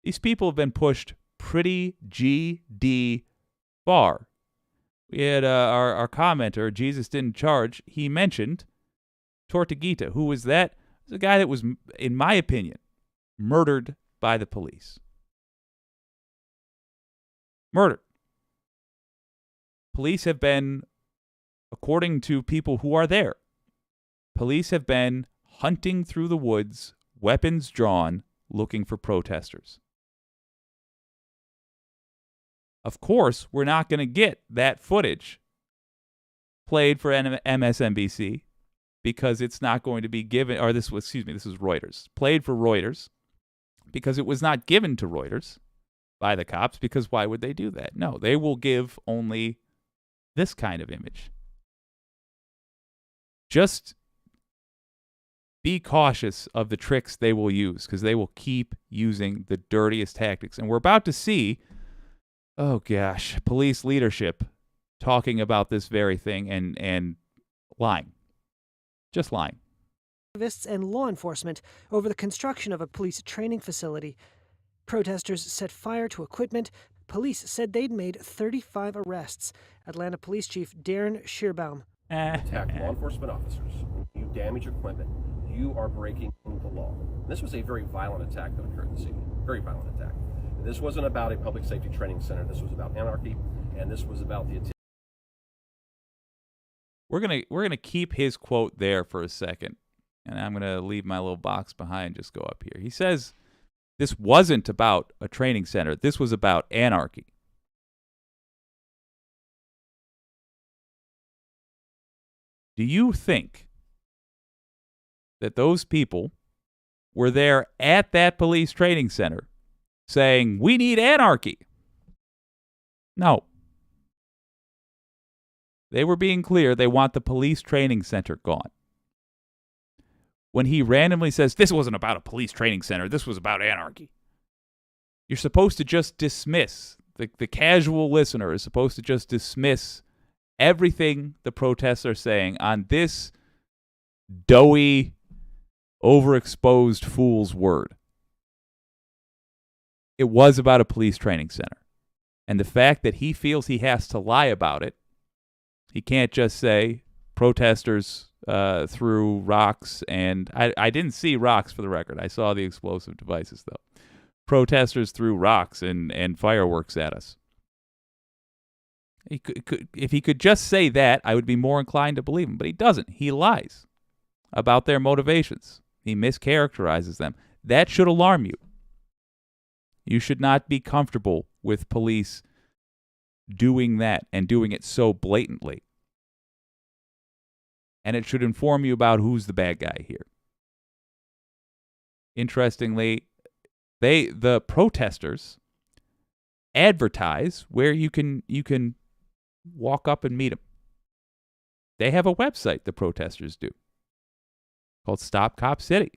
these people have been pushed pretty GD far. We had our commenter, Jesus Didn't Charge, he mentioned Tortuguita. Who was that? It was a guy that was, in my opinion, murdered by the police. Murdered. Police have been, according to people who are there, police have been hunting through the woods, weapons drawn, looking for protesters. Of course, we're not going to get that footage played for MSNBC because it's not going to be given, or this was Reuters. Played for Reuters because it was not given to Reuters by the cops, because why would they do that? No, they will give only this kind of image. Just be cautious of the tricks they will use, because they will keep using the dirtiest tactics. And we're about to see, oh gosh, police leadership talking about this very thing and lying. Just lying. Activists and law enforcement over the construction of a police training facility. Protesters set fire to equipment. Police said they'd made 35 arrests. Atlanta Police Chief Darren Shearbaum. Attack law enforcement officers. You damage equipment. You are breaking the law. This was a very violent attack that occurred this evening. Very violent attack. This wasn't about a public safety training center. This was about anarchy, and this was about the. We're gonna keep his quote there for a second, and I'm gonna leave my little box behind and just go up here. He says this wasn't about a training center. This was about anarchy. Do you think that those people were there at that police training center saying, we need anarchy? No. They were being clear they want the police training center gone. When he randomly says, this wasn't about a police training center, this was about anarchy, you're supposed to just dismiss, the casual listener is supposed to just dismiss everything the protests are saying on this doughy, overexposed fool's word. It was about a police training center. And the fact that he feels he has to lie about it, he can't just say protesters threw rocks, and I didn't see rocks for the record. I saw the explosive devices, though. Protesters threw rocks and fireworks at us. If he could just say that, I would be more inclined to believe him. But he doesn't. He lies about their motivations. He mischaracterizes them. That should alarm you. You should not be comfortable with police doing that and doing it so blatantly. And it should inform you about who's the bad guy here. Interestingly, the protesters advertise where you can walk up and meet them. They have a website, the protesters do, called Stop Cop City.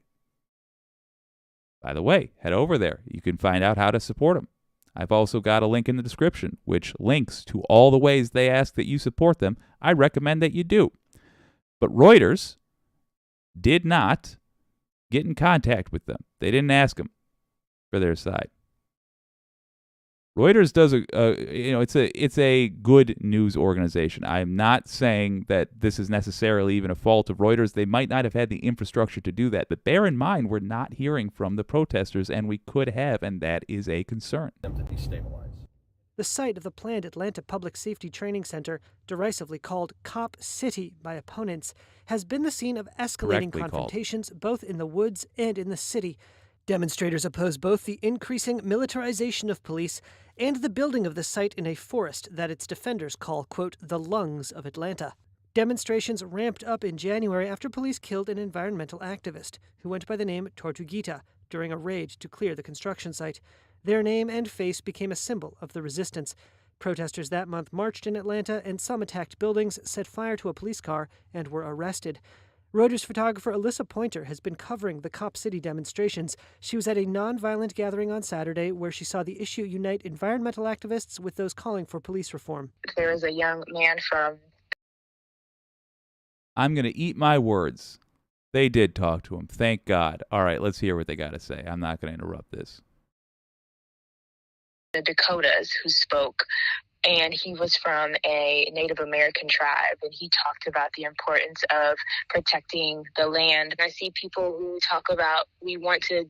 By the way, head over there. You can find out how to support them. I've also got a link in the description, which links to all the ways they ask that you support them. I recommend that you do. But Reuters did not get in contact with them. They didn't ask them for their side. Reuters does it's a good news organization. I'm not saying that this is necessarily even a fault of Reuters. They might not have had the infrastructure to do that. But bear in mind, we're not hearing from the protesters, and we could have, and that is a concern. Them to destabilize. The site of the planned Atlanta Public Safety Training Center, derisively called Cop City by opponents, has been the scene of escalating confrontations both in the woods and in the city. Demonstrators oppose both the increasing militarization of police and the building of the site in a forest that its defenders call, quote, the lungs of Atlanta. Demonstrations ramped up in January after police killed an environmental activist who went by the name Tortuguita during a raid to clear the construction site. Their name and face became a symbol of the resistance. Protesters that month marched in Atlanta, and some attacked buildings, set fire to a police car, and were arrested. Reuters photographer Alyssa Pointer has been covering the Cop City demonstrations. She was at a nonviolent gathering on Saturday where she saw the issue unite environmental activists with those calling for police reform. There was a young man from... I'm going to eat my words. They did talk to him. Thank God. All right, let's hear what they got to say. I'm not going to interrupt this. The Dakotas who spoke, and he was from a Native American tribe, and he talked about the importance of protecting the land. And I see people who talk about we want to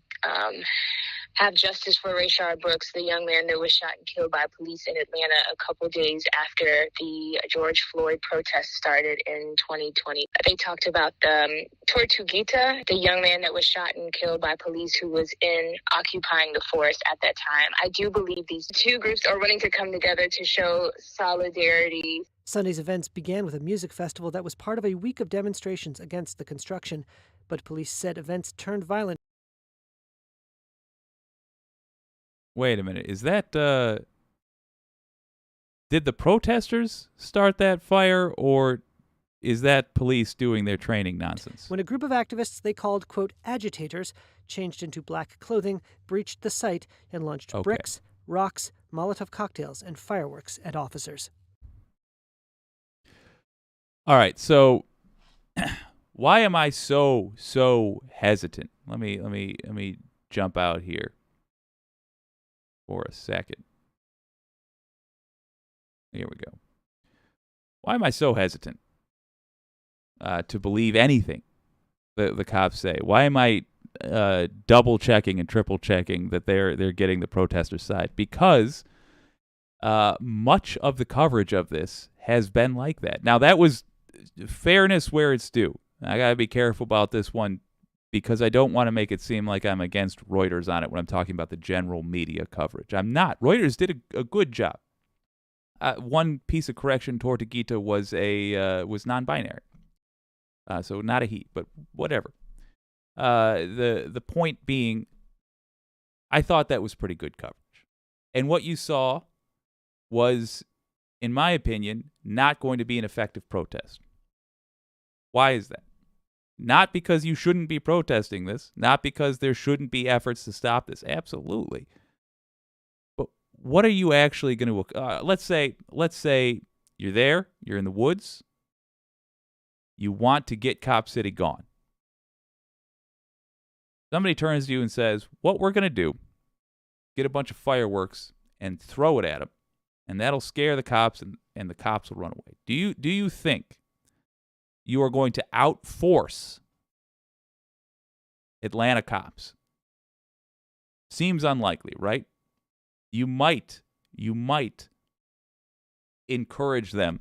have justice for Rayshard Brooks, the young man that was shot and killed by police in Atlanta a couple days after the George Floyd protests started in 2020. They talked about Tortuguita, the young man that was shot and killed by police who was occupying the forest at that time. I do believe these two groups are willing to come together to show solidarity. Sunday's events began with a music festival that was part of a week of demonstrations against the construction, but police said events turned violent. Wait a minute. Is that, did the protesters start that fire, or is that police doing their training nonsense? When a group of activists they called, quote, agitators, changed into black clothing, breached the site, and launched bricks, rocks, Molotov cocktails, and fireworks at officers. All right, so why am I so hesitant? Let me jump out here for a second. Here we go. Why am I so hesitant to believe anything the cops say? Why am I double checking and triple checking that they're getting the protesters' side? Because much of the coverage of this has been like that. Now, that was fairness where it's due. I gotta be careful about this one, because I don't want to make it seem like I'm against Reuters on it when I'm talking about the general media coverage. I'm not. Reuters did a good job. One piece of correction: Tortuguita was non-binary, so not a he, but whatever. The point being, I thought that was pretty good coverage, and what you saw was, in my opinion, not going to be an effective protest. Why is that? Not because you shouldn't be protesting this, not because there shouldn't be efforts to stop this. Absolutely. But what are you actually going to, let's say you're there, you're in the woods, you want to get Cop City gone. Somebody turns to you and says, what we're going to do, get a bunch of fireworks and throw it at them, and that'll scare the cops, and the cops will run away. Do you think you are going to outforce Atlanta cops? Seems unlikely, right? You might encourage them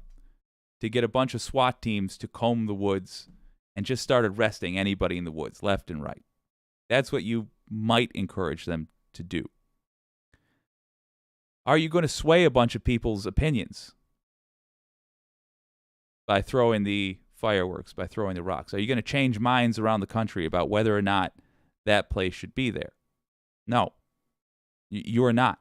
to get a bunch of SWAT teams to comb the woods and just start arresting anybody in the woods, left and right. That's what you might encourage them to do. Are you going to sway a bunch of people's opinions by throwing the fireworks, by throwing the rocks? Are you going to change minds around the country about whether or not that place should be there? No, you are not.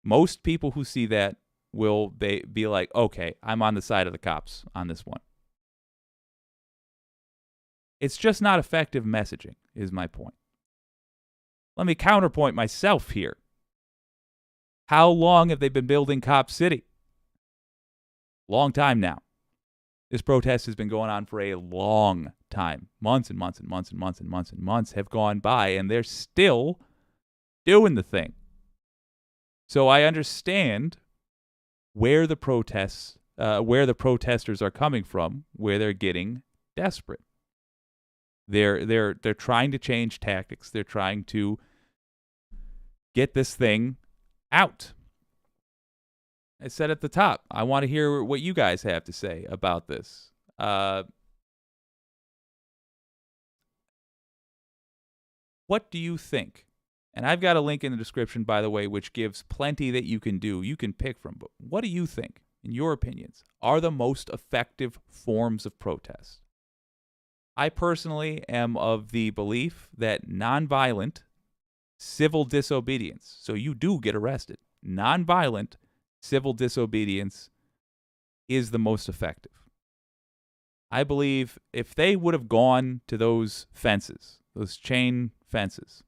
Most people who see that will be like, okay, I'm on the side of the cops on this one. It's just not effective messaging, is my point. Let me counterpoint myself here. How long have they been building Cop City? Long time now. This protest has been going on for a long time. Months and months and months and months and months and months have gone by, and they're still doing the thing. So I understand where the protesters are coming from, where they're getting desperate. They're trying to change tactics. They're trying to get this thing out. I said at the top, I want to hear what you guys have to say about this. What do you think? And I've got a link in the description, by the way, which gives plenty that you can do. You can pick from. But what do you think, in your opinions, are the most effective forms of protest? I personally am of the belief that nonviolent civil disobedience, so you do get arrested, nonviolent civil disobedience is the most effective. I believe if they would have gone to those fences, those chain fences,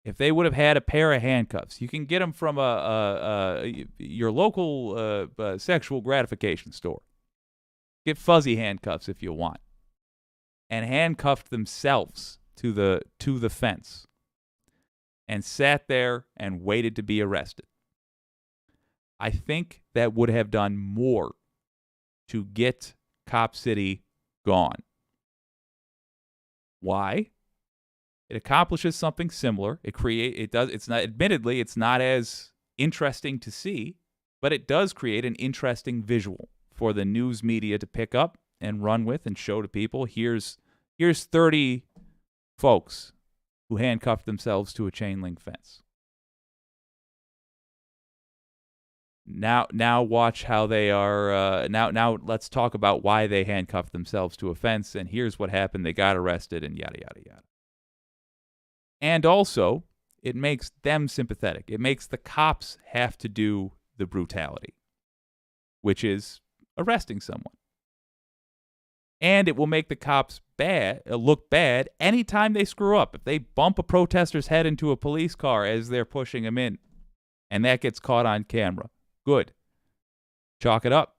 if they would have had a pair of handcuffs, you can get them from your local sexual gratification store. Get fuzzy handcuffs if you want, and handcuffed themselves to the fence, and sat there and waited to be arrested. I think that would have done more to get Cop City gone. Why? It accomplishes something similar. Admittedly, it's not as interesting to see, but it does create an interesting visual for the news media to pick up and run with and show to people. Here's 30 folks who handcuffed themselves to a chain link fence. Now watch how they are. Now let's talk about why they handcuffed themselves to a fence, and here's what happened. They got arrested, and yada yada yada. And also, it makes them sympathetic. It makes the cops have to do the brutality, which is arresting someone. And it will make the cops look bad anytime they screw up. If they bump a protester's head into a police car as they're pushing him in, and that gets caught on camera, good. Chalk it up.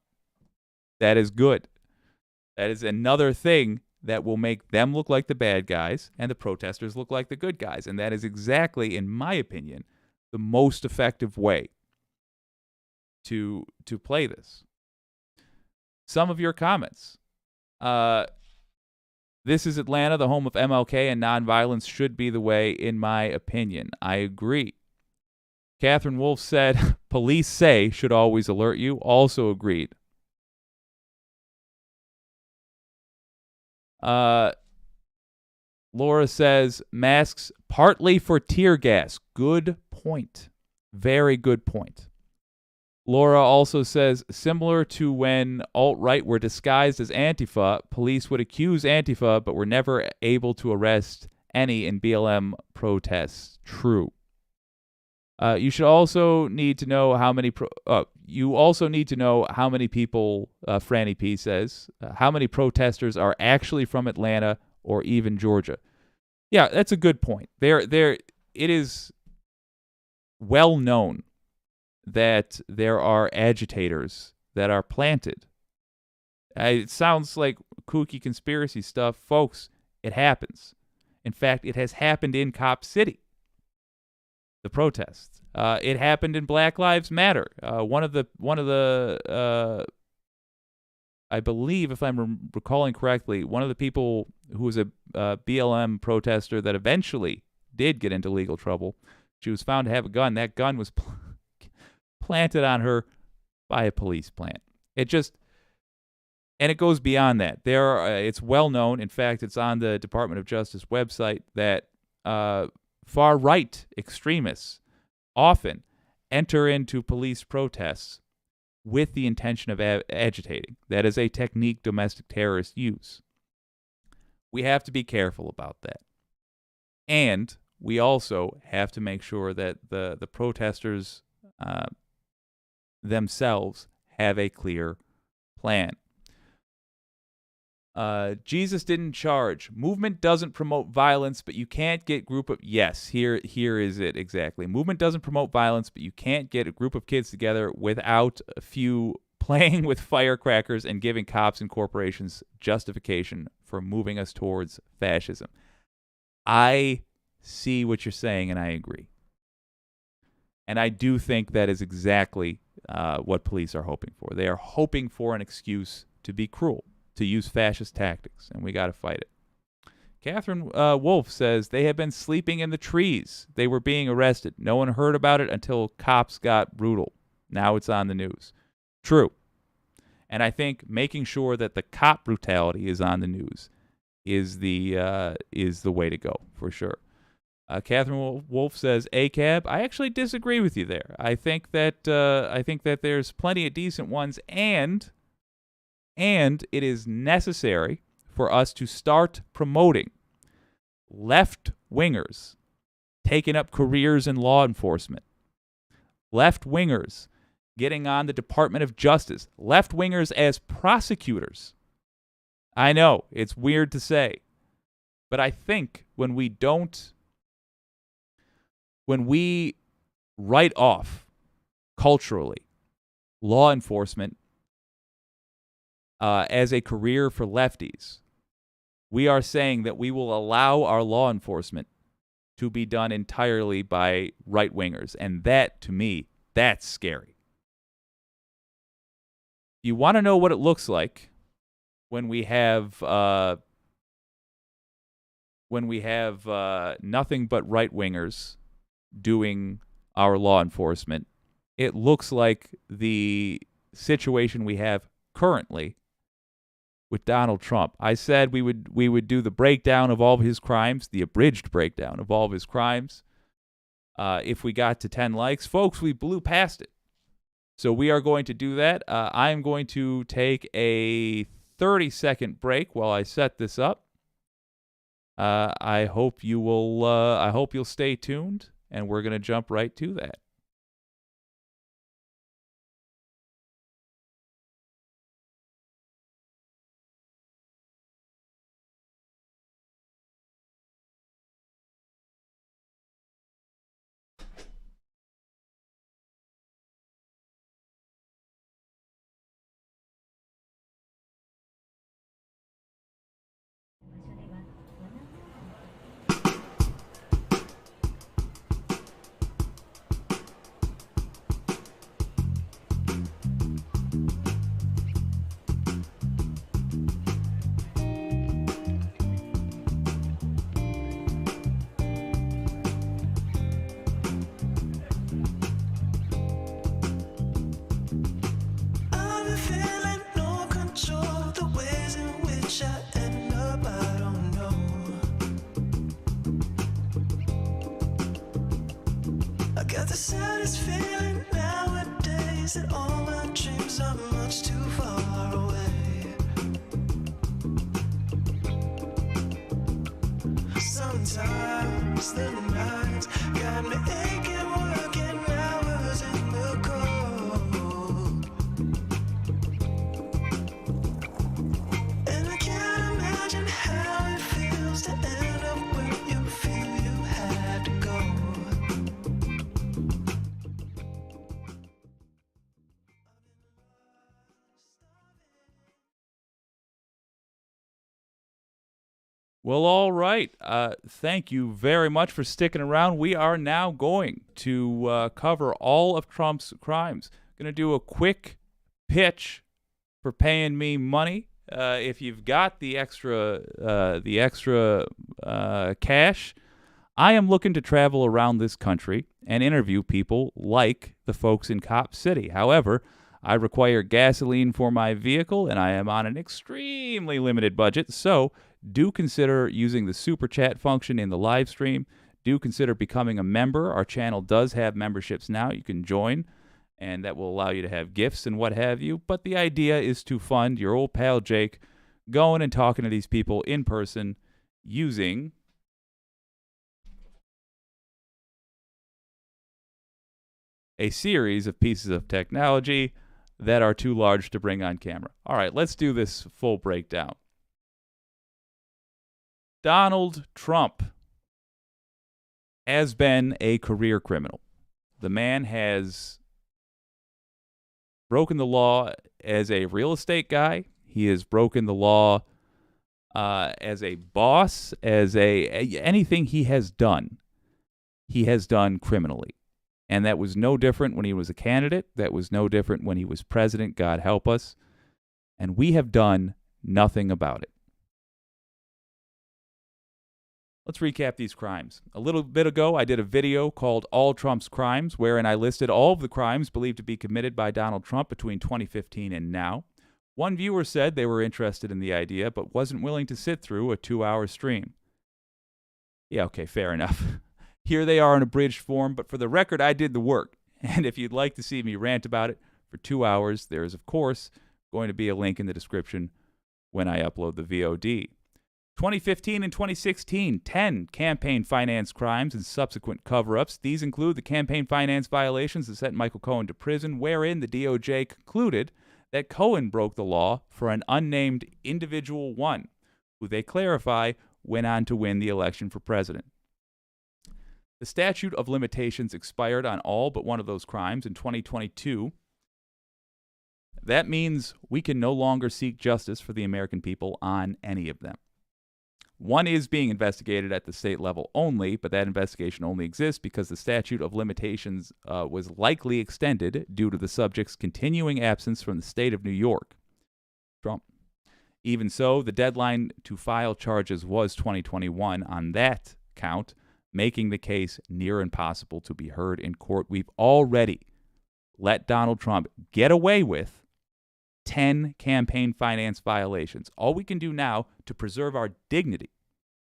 That is good. That is another thing that will make them look like the bad guys and the protesters look like the good guys. And that is exactly, in my opinion, the most effective way to play this. Some of your comments. This is Atlanta, the home of MLK, and nonviolence should be the way, in my opinion. I agree. Catherine Wolf said, police say should always alert you. Also agreed. Laura says, masks partly for tear gas. Good point. Very good point. Laura also says, similar to when alt-right were disguised as Antifa, police would accuse Antifa, but were never able to arrest any in BLM protests. True. You should also need to know how many you also need to know how many people, Franny P says, how many protesters are actually from Atlanta or even Georgia. Yeah, that's a good point. It is well known that there are agitators that are planted. It sounds like kooky conspiracy stuff. Folks, it happens. In fact, it has happened in Cop City. The protests. It happened in Black Lives Matter. One of the I believe, if I'm recalling correctly, one of the people who was a BLM protester that eventually did get into legal trouble, she was found to have a gun. That gun was planted on her by a police plant. And it goes beyond that. It's well known. In fact, it's on the Department of Justice website that far-right extremists often enter into police protests with the intention of agitating. That is a technique domestic terrorists use. We have to be careful about that. And we also have to make sure that the protesters themselves have a clear plan. Jesus didn't charge. Movement doesn't promote violence, but you can't get group of... Yes, here is it exactly. Movement doesn't promote violence, but you can't get a group of kids together without a few playing with firecrackers and giving cops and corporations justification for moving us towards fascism. I see what you're saying, and I agree. And I do think that is exactly what police are hoping for. They are hoping for an excuse to be cruel, to use fascist tactics, and we got to fight it. Catherine Wolf says, they have been sleeping in the trees. They were being arrested. No one heard about it until cops got brutal. Now it's on the news. True. And I think making sure that the cop brutality is on the news is the way to go, for sure. Catherine Wolf says, ACAB. I actually disagree with you there. I think that there's plenty of decent ones, and it is necessary for us to start promoting left-wingers taking up careers in law enforcement, left-wingers getting on the Department of Justice, left-wingers as prosecutors. I know, it's weird to say, but I think when we write off culturally law enforcement as a career for lefties, we are saying that we will allow our law enforcement to be done entirely by right-wingers. And that, to me, that's scary. You want to know what it looks like when we have nothing but right-wingers doing our law enforcement. It looks like the situation we have currently with Donald Trump. I said we would do the breakdown of all of his crimes, the abridged breakdown of all of his crimes. If we got to 10 likes, folks, we blew past it. So we are going to do that. I am going to take a 30-second break while I set this up. I hope you'll stay tuned, and we're going to jump right to that. Got the saddest feeling nowadays that all my dreams are much too far away. Sometimes the nights got me aching, working hours in the cold. And I can't imagine how it feels to end up where you feel you had to go. Well, all right. Thank you very much for sticking around. We are now going to cover all of Trump's crimes. Going to do a quick pitch for paying me money. If you've got the extra cash, I am looking to travel around this country and interview people like the folks in Cop City. However, I require gasoline for my vehicle, and I am on an extremely limited budget, so do consider using the super chat function in the live stream. Do consider becoming a member. Our channel does have memberships now. You can join, and that will allow you to have gifts and what have you. But the idea is to fund your old pal Jake going and talking to these people in person using a series of pieces of technology that are too large to bring on camera. All right, let's do this full breakdown. Donald Trump has been a career criminal. The man has broken the law as a real estate guy. He has broken the law as a boss, anything he has done criminally. And that was no different when he was a candidate. That was no different when he was president, God help us. And we have done nothing about it. Let's recap these crimes. A little bit ago, I did a video called All Trump's Crimes, wherein I listed all of the crimes believed to be committed by Donald Trump between 2015 and now. One viewer said they were interested in the idea, but wasn't willing to sit through a 2-hour stream. Yeah, okay, fair enough. Here they are in abridged form, but for the record, I did the work. And if you'd like to see me rant about it for 2 hours, there is, of course, going to be a link in the description when I upload the VOD. 2015 and 2016, 10 campaign finance crimes and subsequent cover-ups. These include the campaign finance violations that sent Michael Cohen to prison, wherein the DOJ concluded that Cohen broke the law for an unnamed individual one, who they clarify went on to win the election for president. The statute of limitations expired on all but one of those crimes in 2022. That means we can no longer seek justice for the American people on any of them. One is being investigated at the state level only, but that investigation only exists because the statute of limitations was likely extended due to the subject's continuing absence from the state of New York. Trump. Even so, the deadline to file charges was 2021 on that count, making the case near impossible to be heard in court. We've already let Donald Trump get away with 10 campaign finance violations. All we can do now to preserve our dignity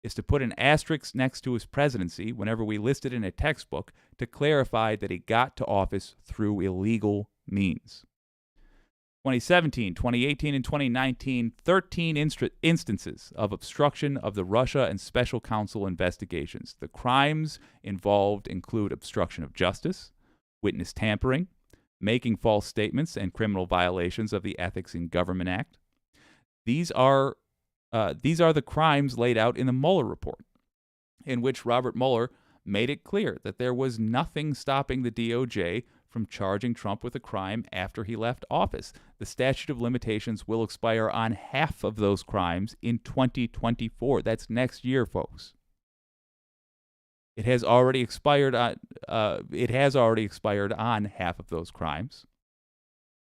is to put an asterisk next to his presidency whenever we list it in a textbook to clarify that he got to office through illegal means. 2017, 2018, and 2019, 13 instances of obstruction of the Russia and special counsel investigations. The crimes involved include obstruction of justice, witness tampering, making false statements, and criminal violations of the Ethics in Government Act. These are the crimes laid out in the Mueller report, in which Robert Mueller made it clear that there was nothing stopping the DOJ from charging Trump with a crime after he left office. The statute of limitations will expire on half of those crimes in 2024. That's next year, folks. It has already expired on half of those crimes,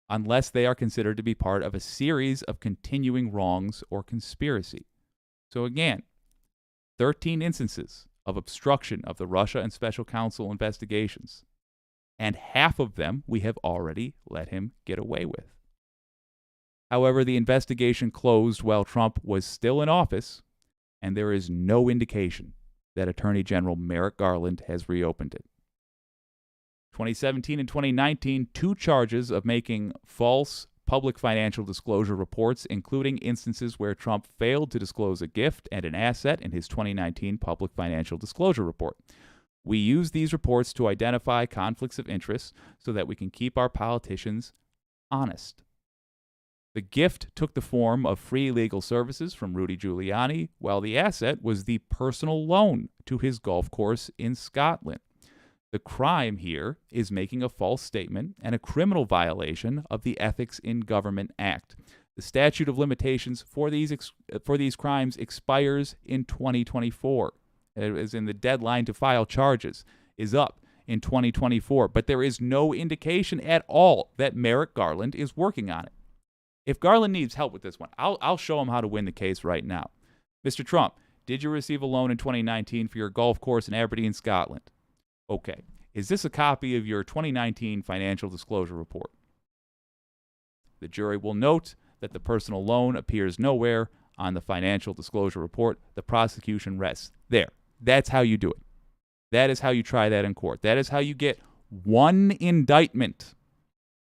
unless they are considered to be part of a series of continuing wrongs or conspiracy. So again, 13 instances of obstruction of the Russia and special counsel investigations, and half of them we have already let him get away with. However, the investigation closed while Trump was still in office, and there is no indication that Attorney General Merrick Garland has reopened it. 2017 and 2019, 2 charges of making false public financial disclosure reports, including instances where Trump failed to disclose a gift and an asset in his 2019 public financial disclosure report. We use these reports to identify conflicts of interest so that we can keep our politicians honest. The gift took the form of free legal services from Rudy Giuliani, while the asset was the personal loan to his golf course in Scotland. The crime here is making a false statement and a criminal violation of the Ethics in Government Act. The statute of limitations for these crimes expires in 2024. As in, the deadline to file charges is up in 2024, but there is no indication at all that Merrick Garland is working on it. If Garland needs help with this one, I'll show him how to win the case right now. Mr. Trump, did you receive a loan in 2019 for your golf course in Aberdeen, Scotland? Okay. Is this a copy of your 2019 financial disclosure report? The jury will note that the personal loan appears nowhere on the financial disclosure report. The prosecution rests. There. That's how you do it. That is how you try that in court. That is how you get one indictment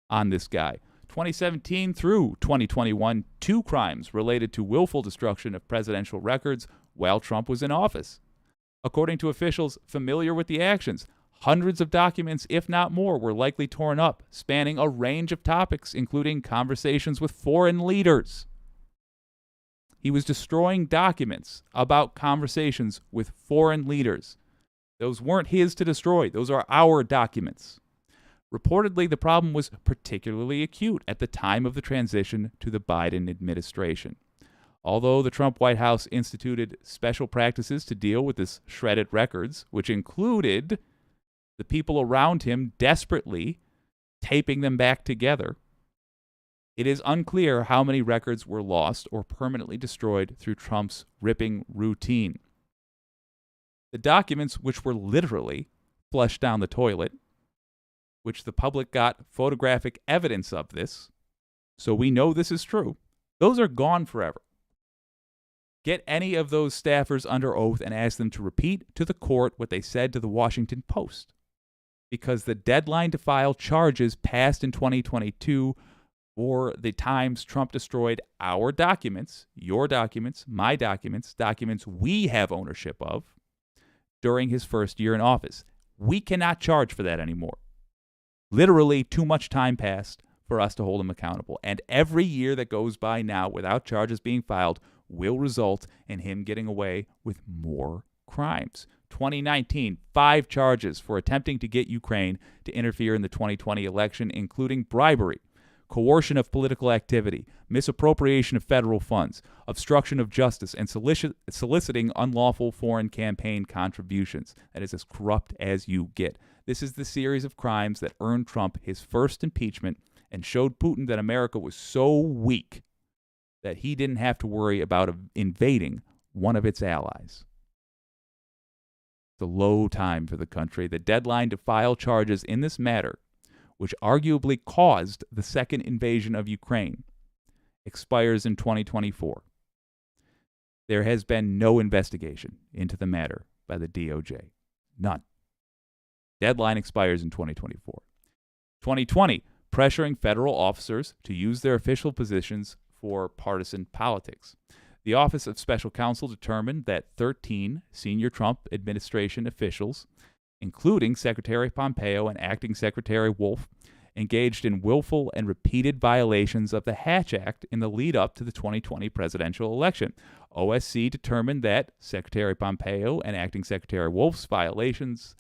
on this guy. 2017 through 2021, 2 crimes related to willful destruction of presidential records while Trump was in office. According to officials familiar with the actions, hundreds of documents, if not more, were likely torn up, spanning a range of topics, including conversations with foreign leaders. He was destroying documents about conversations with foreign leaders. Those weren't his to destroy. Those are our documents. Reportedly, the problem was particularly acute at the time of the transition to the Biden administration. Although the Trump White House instituted special practices to deal with his shredded records, which included the people around him desperately taping them back together, it is unclear how many records were lost or permanently destroyed through Trump's ripping routine. The documents, which were literally flushed down the toilet, which the public got photographic evidence of this, so we know this is true, those are gone forever. Get any of those staffers under oath and ask them to repeat to the court what they said to the Washington Post. Because the deadline to file charges passed in 2022 for the times Trump destroyed our documents, your documents, my documents, documents we have ownership of, during his first year in office. We cannot charge for that anymore. Literally, too much time passed for us to hold him accountable. And every year that goes by now without charges being filed will result in him getting away with more crimes. 2019, 5 charges for attempting to get Ukraine to interfere in the 2020 election, including bribery, coercion of political activity, misappropriation of federal funds, obstruction of justice, and soliciting unlawful foreign campaign contributions. That is as corrupt as you get. This is the series of crimes that earned Trump his first impeachment and showed Putin that America was so weak that he didn't have to worry about invading one of its allies. It's a low time for the country. The deadline to file charges in this matter, which arguably caused the second invasion of Ukraine, expires in 2024. There has been no investigation into the matter by the DOJ. None. Deadline expires in 2024. 2020, pressuring federal officers to use their official positions for partisan politics. The Office of Special Counsel determined that 13 senior Trump administration officials, including Secretary Pompeo and Acting Secretary Wolf, engaged in willful and repeated violations of the Hatch Act in the lead-up to the 2020 presidential election. OSC determined that Secretary Pompeo and Acting Secretary Wolf's violations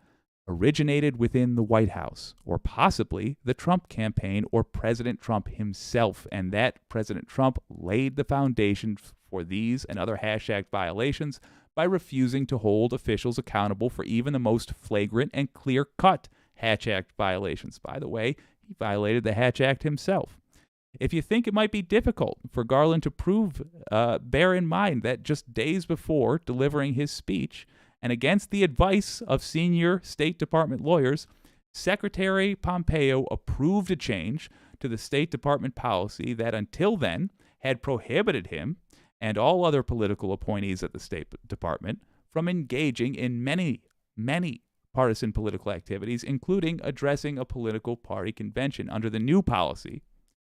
originated within the White House, or possibly the Trump campaign or President Trump himself, and that President Trump laid the foundation for these and other Hatch Act violations by refusing to hold officials accountable for even the most flagrant and clear-cut Hatch Act violations. By the way, he violated the Hatch Act himself. If you think it might be difficult for Garland to prove, bear in mind that just days before delivering his speech, and against the advice of senior State Department lawyers, Secretary Pompeo approved a change to the State Department policy that until then had prohibited him and all other political appointees at the State Department from engaging in many partisan political activities, including addressing a political party convention. Under the new policy,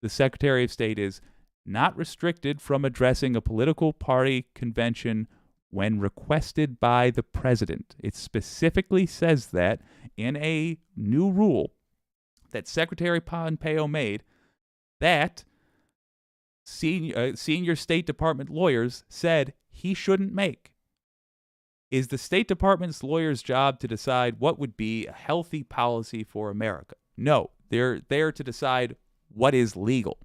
the Secretary of State is not restricted from addressing a political party convention when requested by the president. It specifically says that in a new rule that Secretary Pompeo made that senior State Department lawyers said he shouldn't make. Is the State Department's lawyers' job to decide what would be a healthy policy for America? No, they're there to decide what is legal.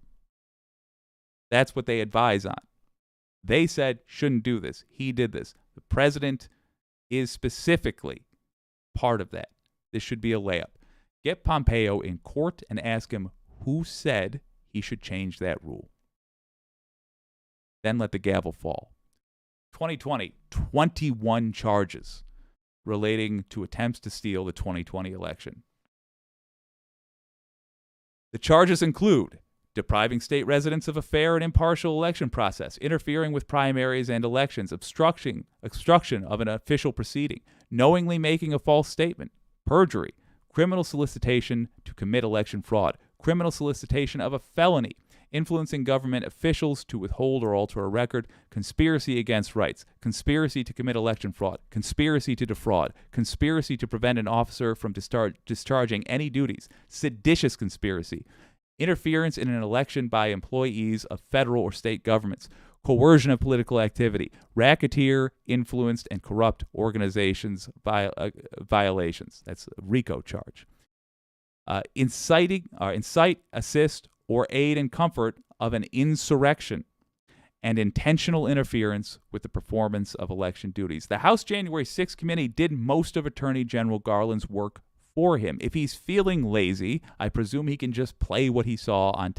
That's what they advise on. They said, shouldn't do this. He did this. The president is specifically part of that. This should be a layup. Get Pompeo in court and ask him who said he should change that rule. Then let the gavel fall. 2020, 21 charges relating to attempts to steal the 2020 election. The charges include depriving state residents of a fair and impartial election process, interfering with primaries and elections, obstruction of an official proceeding, knowingly making a false statement, perjury, criminal solicitation to commit election fraud, criminal solicitation of a felony, influencing government officials to withhold or alter a record, conspiracy against rights, conspiracy to commit election fraud, conspiracy to defraud, conspiracy to prevent an officer from discharging any duties, seditious conspiracy, interference in an election by employees of federal or state governments, coercion of political activity, racketeer, influenced, and corrupt organizations violations. That's a RICO charge. Incite, assist, or aid and comfort of an insurrection, and intentional interference with the performance of election duties. The House January 6th committee did most of Attorney General Garland's work for him. If he's feeling lazy, I presume he can just play what he saw on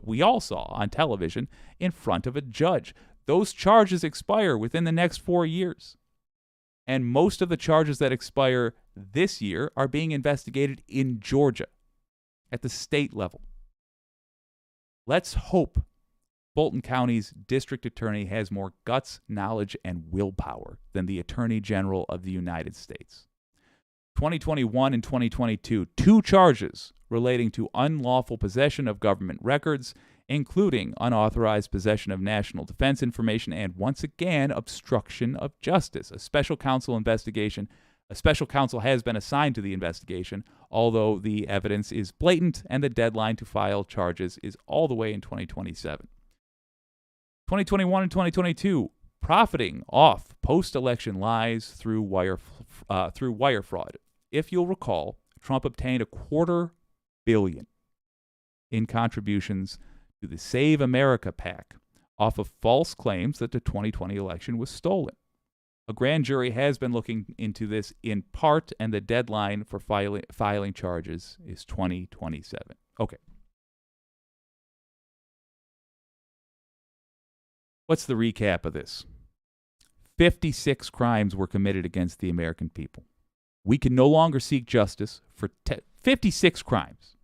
we all saw on television in front of a judge. Those charges expire within the next 4 years. And most of the charges that expire this year are being investigated in Georgia at the state level. Let's hope Fulton County's district attorney has more guts, knowledge, and willpower than the Attorney General of the United States. 2021 and 2022, 2 charges relating to unlawful possession of government records, including unauthorized possession of national defense information and, once again, obstruction of justice. A special counsel has been assigned to the investigation, although the evidence is blatant and the deadline to file charges is all the way in 2027. 2021 and 2022, profiting off post-election lies through wire fraud. If you'll recall, Trump obtained $250 million in contributions to the Save America PAC off of false claims that the 2020 election was stolen. A grand jury has been looking into this in part, and the deadline for filing charges is 2027. Okay. What's the recap of this? 56 crimes were committed against the American people. We can no longer seek justice for 56 crimes.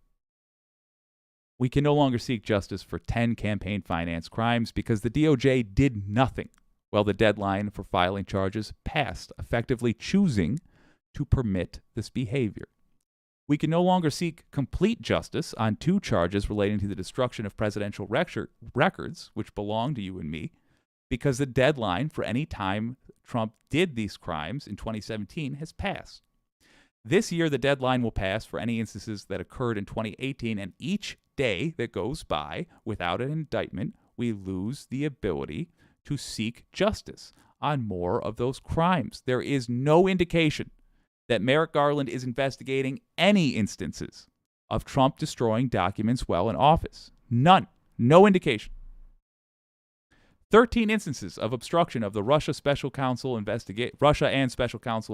We can no longer seek justice for 10 campaign finance crimes because the DOJ did nothing while the deadline for filing charges passed, effectively choosing to permit this behavior. We can no longer seek complete justice on 2 charges relating to the destruction of presidential records, which belong to you and me, because the deadline for any time Trump did these crimes in 2017 has passed. This year, the deadline will pass for any instances that occurred in 2018, and each day that goes by without an indictment, we lose the ability to seek justice on more of those crimes. There is no indication that Merrick Garland is investigating any instances of Trump destroying documents while in office. None. No indication. 13 instances of obstruction of the Russia and Special Counsel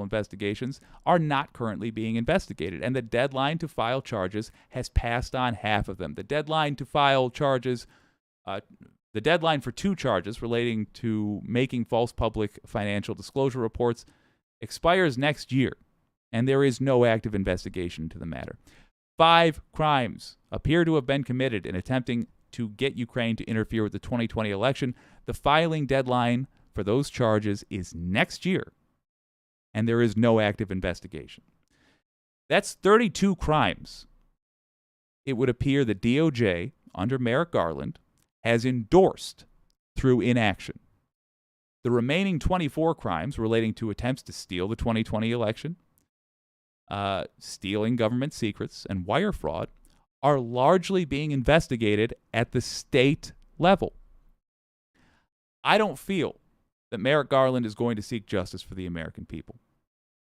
investigations are not currently being investigated, and the deadline to file charges has passed on half of them. The deadline to file charges, the deadline for 2 charges relating to making false public financial disclosure reports expires next year, and there is no active investigation into the matter. 5 crimes appear to have been committed in attempting to get Ukraine to interfere with the 2020 election. The filing deadline for those charges is next year, and there is no active investigation. That's 32 crimes. It would appear the DOJ, under Merrick Garland, has endorsed through inaction. The remaining 24 crimes relating to attempts to steal the 2020 election, stealing government secrets, and wire fraud are largely being investigated at the state level. I don't feel that Merrick Garland is going to seek justice for the American people.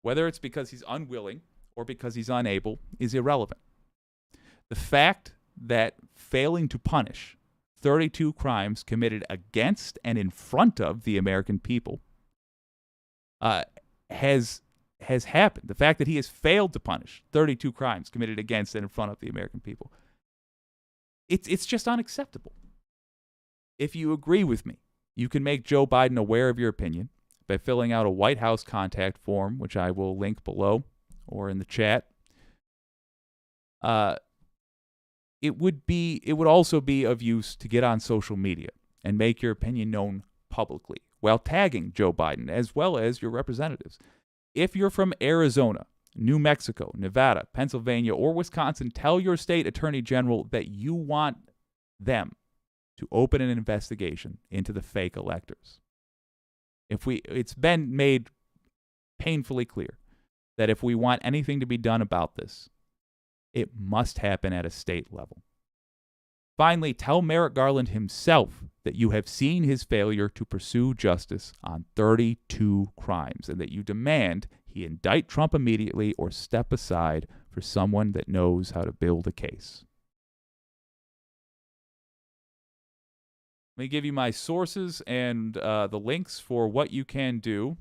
Whether it's because he's unwilling or because he's unable is irrelevant. The fact that failing to punish 32 crimes committed against and in front of the American people has happened. The fact that he has failed to punish 32 crimes committed against and in front of the American people, it's just unacceptable. If you agree with me, you can make Joe Biden aware of your opinion by filling out a White House contact form, which I will link below or in the chat. It would also be of use to get on social media and make your opinion known publicly while tagging Joe Biden as well as your representatives. If you're from Arizona, New Mexico, Nevada, Pennsylvania, or Wisconsin, tell your state attorney general that you want them to open an investigation into the fake electors. It's been made painfully clear that if we want anything to be done about this, it must happen at a state level. Finally, tell Merrick Garland himself that you have seen his failure to pursue justice on 32 crimes and that you demand he indict Trump immediately or step aside for someone that knows how to build a case. Let me give you my sources and the links for what you can do.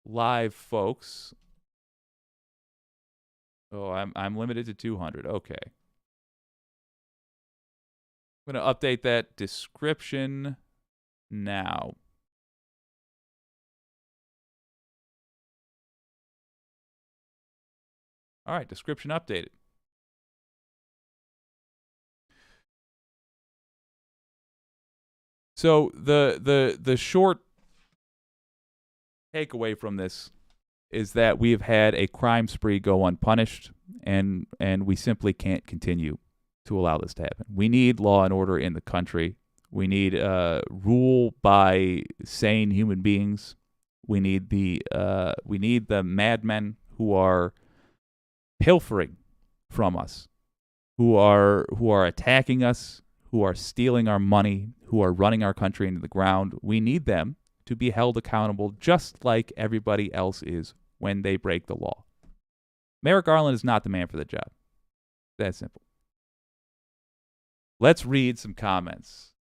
Live, folks. Oh, I'm limited to 200. Okay. I'm going to update that description now. All right, description updated. So the short takeaway from this is that we have had a crime spree go unpunished, and we simply can't continue to allow this to happen. We need law and order in the country. We need rule by sane human beings. We need the madmen who are pilfering from us, who are attacking us, who are stealing our money, who are running our country into the ground. We need them to be held accountable just like everybody else is when they break the law. Merrick Garland is not the man for the job. That simple. Let's read some comments.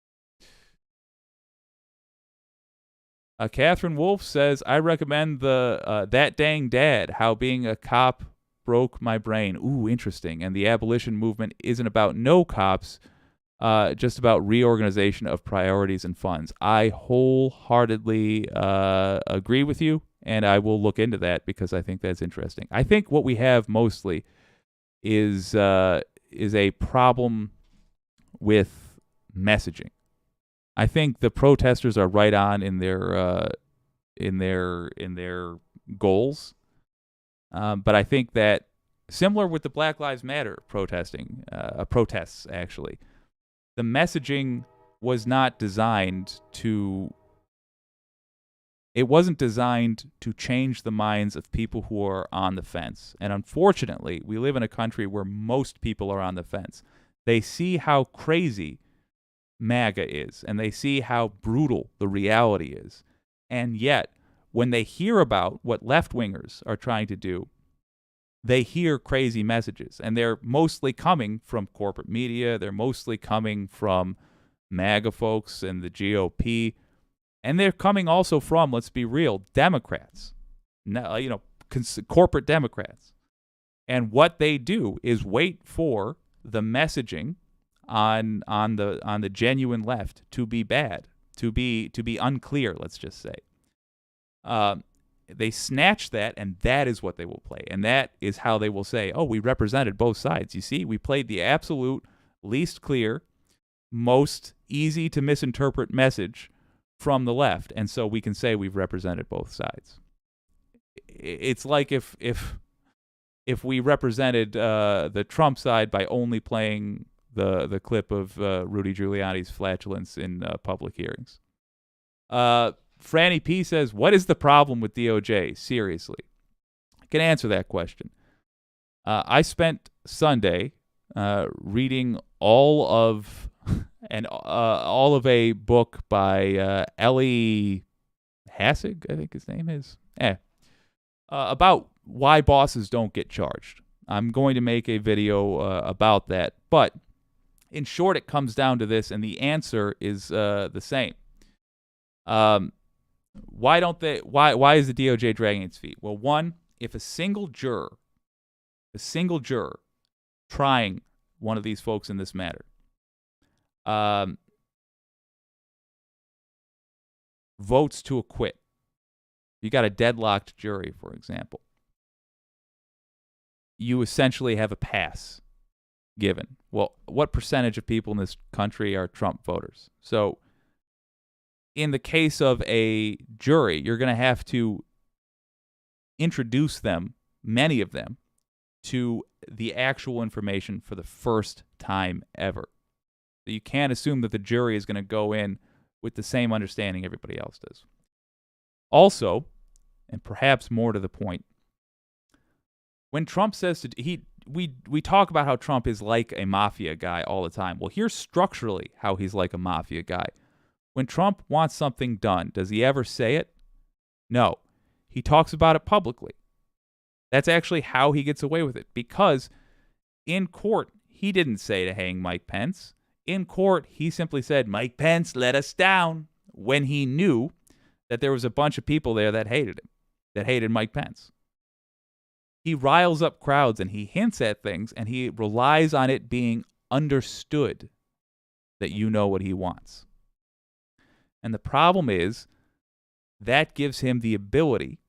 Catherine Wolf says, I recommend the That Dang Dad, How Being a Cop Broke My Brain. Ooh, interesting. And the abolition movement isn't about no cops, just about reorganization of priorities and funds. I wholeheartedly agree with you, and I will look into that because I think that's interesting. I think what we have mostly is a problem with messaging. I think the protesters are right on in their goals, but I think that similar with the Black Lives Matter protests actually, the messaging was not designed to. It wasn't designed to change the minds of people who are on the fence. And unfortunately, we live in a country where most people are on the fence. They see how crazy MAGA is, and they see how brutal the reality is. And yet, when they hear about what left-wingers are trying to do, they hear crazy messages. And they're mostly coming from corporate media. They're mostly coming from MAGA folks and the GOP. And they're coming also from, let's be real, Democrats, corporate Democrats. And what they do is wait for the messaging on the genuine left to be bad, to be unclear, let's just say. They snatch that, and that is what they will play. And that is how they will say, oh, we represented both sides. You see, we played the absolute least clear, most easy to misinterpret message from the left, and so we can say we've represented both sides. It's like if we represented the Trump side by only playing the clip of Rudy Giuliani's flatulence in public hearings. Franny P says, what is the problem with DOJ? Seriously. I can answer that question. I spent Sunday reading all of a book by Ellie Hassig, I think his name is, about why bosses don't get charged. I'm going to make a video about that, but in short, it comes down to this, and the answer is the same. Why is the DOJ dragging its feet? Well, one, if a single juror trying one of these folks in this matter, votes to acquit. You got a deadlocked jury, for example. You essentially have a pass given. Well, what percentage of people in this country are Trump voters? So in the case of a jury, you're going to have to introduce them, many of them, to the actual information for the first time ever. You can't assume that the jury is going to go in with the same understanding everybody else does. Also, and perhaps more to the point, when Trump says we talk about how Trump is like a mafia guy all the time. Well, here's structurally how he's like a mafia guy. When Trump wants something done, does he ever say it? No. He talks about it publicly. That's actually how he gets away with it, because in court, he didn't say to hang Mike Pence. In court, he simply said, Mike Pence let us down, when he knew that there was a bunch of people there that hated him, that hated Mike Pence. He riles up crowds and he hints at things and he relies on it being understood that you know what he wants. And the problem is that gives him the ability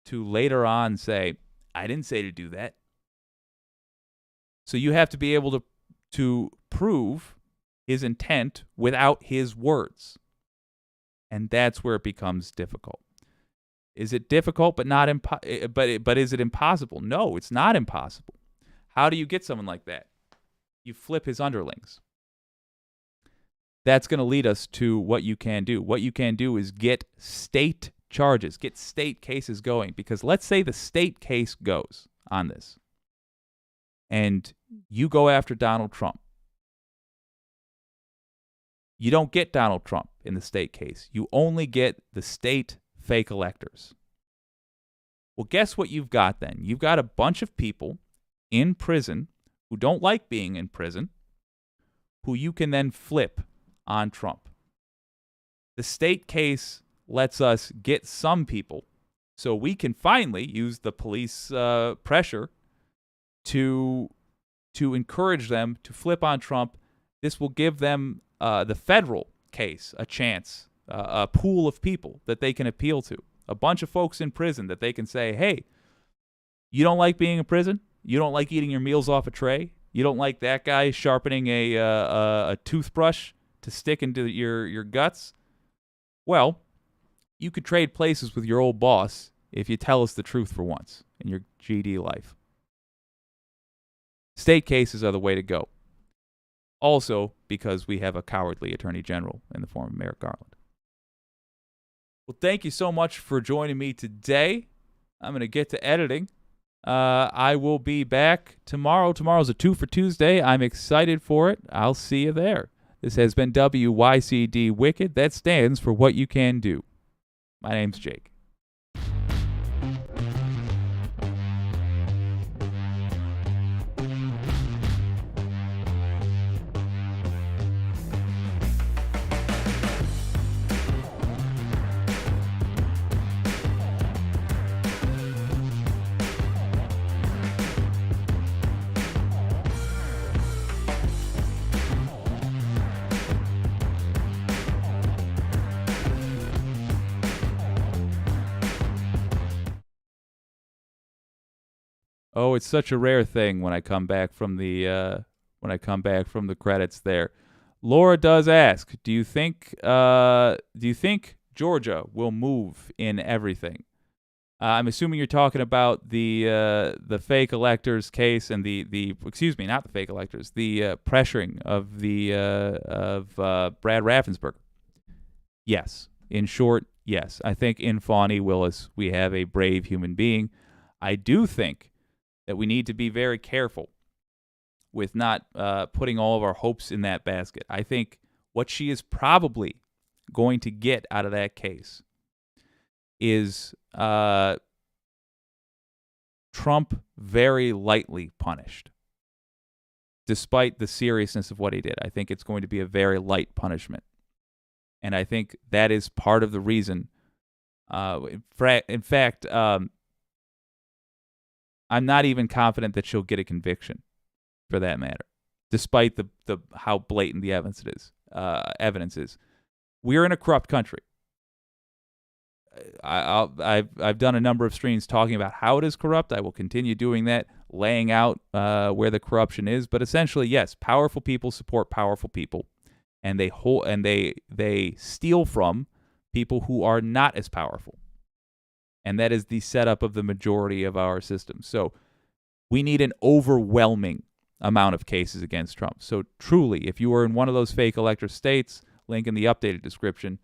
to later on say, I didn't say to do that. So you have to be able to prove his intent without his words. And that's where it becomes difficult. Is it difficult but not but is it impossible? No, it's not impossible. How do you get someone like that? You flip his underlings. That's going to lead us to what you can do. What you can do is get state charges, get state cases going, because let's say the state case goes on this and you go after Donald Trump. You don't get Donald Trump in the state case. You only get the state fake electors. Well, guess what you've got then? You've got a bunch of people in prison who don't like being in prison, who you can then flip on Trump. The state case lets us get some people so we can finally use the police pressure to encourage them to flip on Trump. This will give them the federal case a chance, a pool of people that they can appeal to, a bunch of folks in prison that they can say, hey, you don't like being in prison? You don't like eating your meals off a tray? You don't like that guy sharpening a toothbrush to stick into your guts? Well, you could trade places with your old boss if you tell us the truth for once in your GD life. State cases are the way to go. Also, because we have a cowardly attorney general in the form of Merrick Garland. Well, thank you so much for joining me today. I'm going to get to editing. I will be back tomorrow. Tomorrow's a 2 for Tuesday. I'm excited for it. I'll see you there. This has been WYCD Wicked. That stands for What You Can Do. My name's Jake. Oh, it's such a rare thing when I come back from the credits there. Laura does ask, do you think Georgia will move in everything? I'm assuming you're talking about the fake electors case and the not the fake electors, the pressuring of Brad Raffensperger. Yes. In short, yes. I think in Fani Willis we have a brave human being. I do think that we need to be very careful with not putting all of our hopes in that basket. I think what she is probably going to get out of that case is Trump very lightly punished. Despite the seriousness of what he did, I think it's going to be a very light punishment. And I think that is part of the reason. In fact, I'm not even confident that she'll get a conviction, for that matter, despite the how blatant the evidence is. We're in a corrupt country. I've done a number of streams talking about how it is corrupt. I will continue doing that, laying out where the corruption is. But essentially, yes, powerful people support powerful people, and they steal from people who are not as powerful. And that is the setup of the majority of our system. So we need an overwhelming amount of cases against Trump. So truly, if you are in one of those fake elector states, link in the updated description,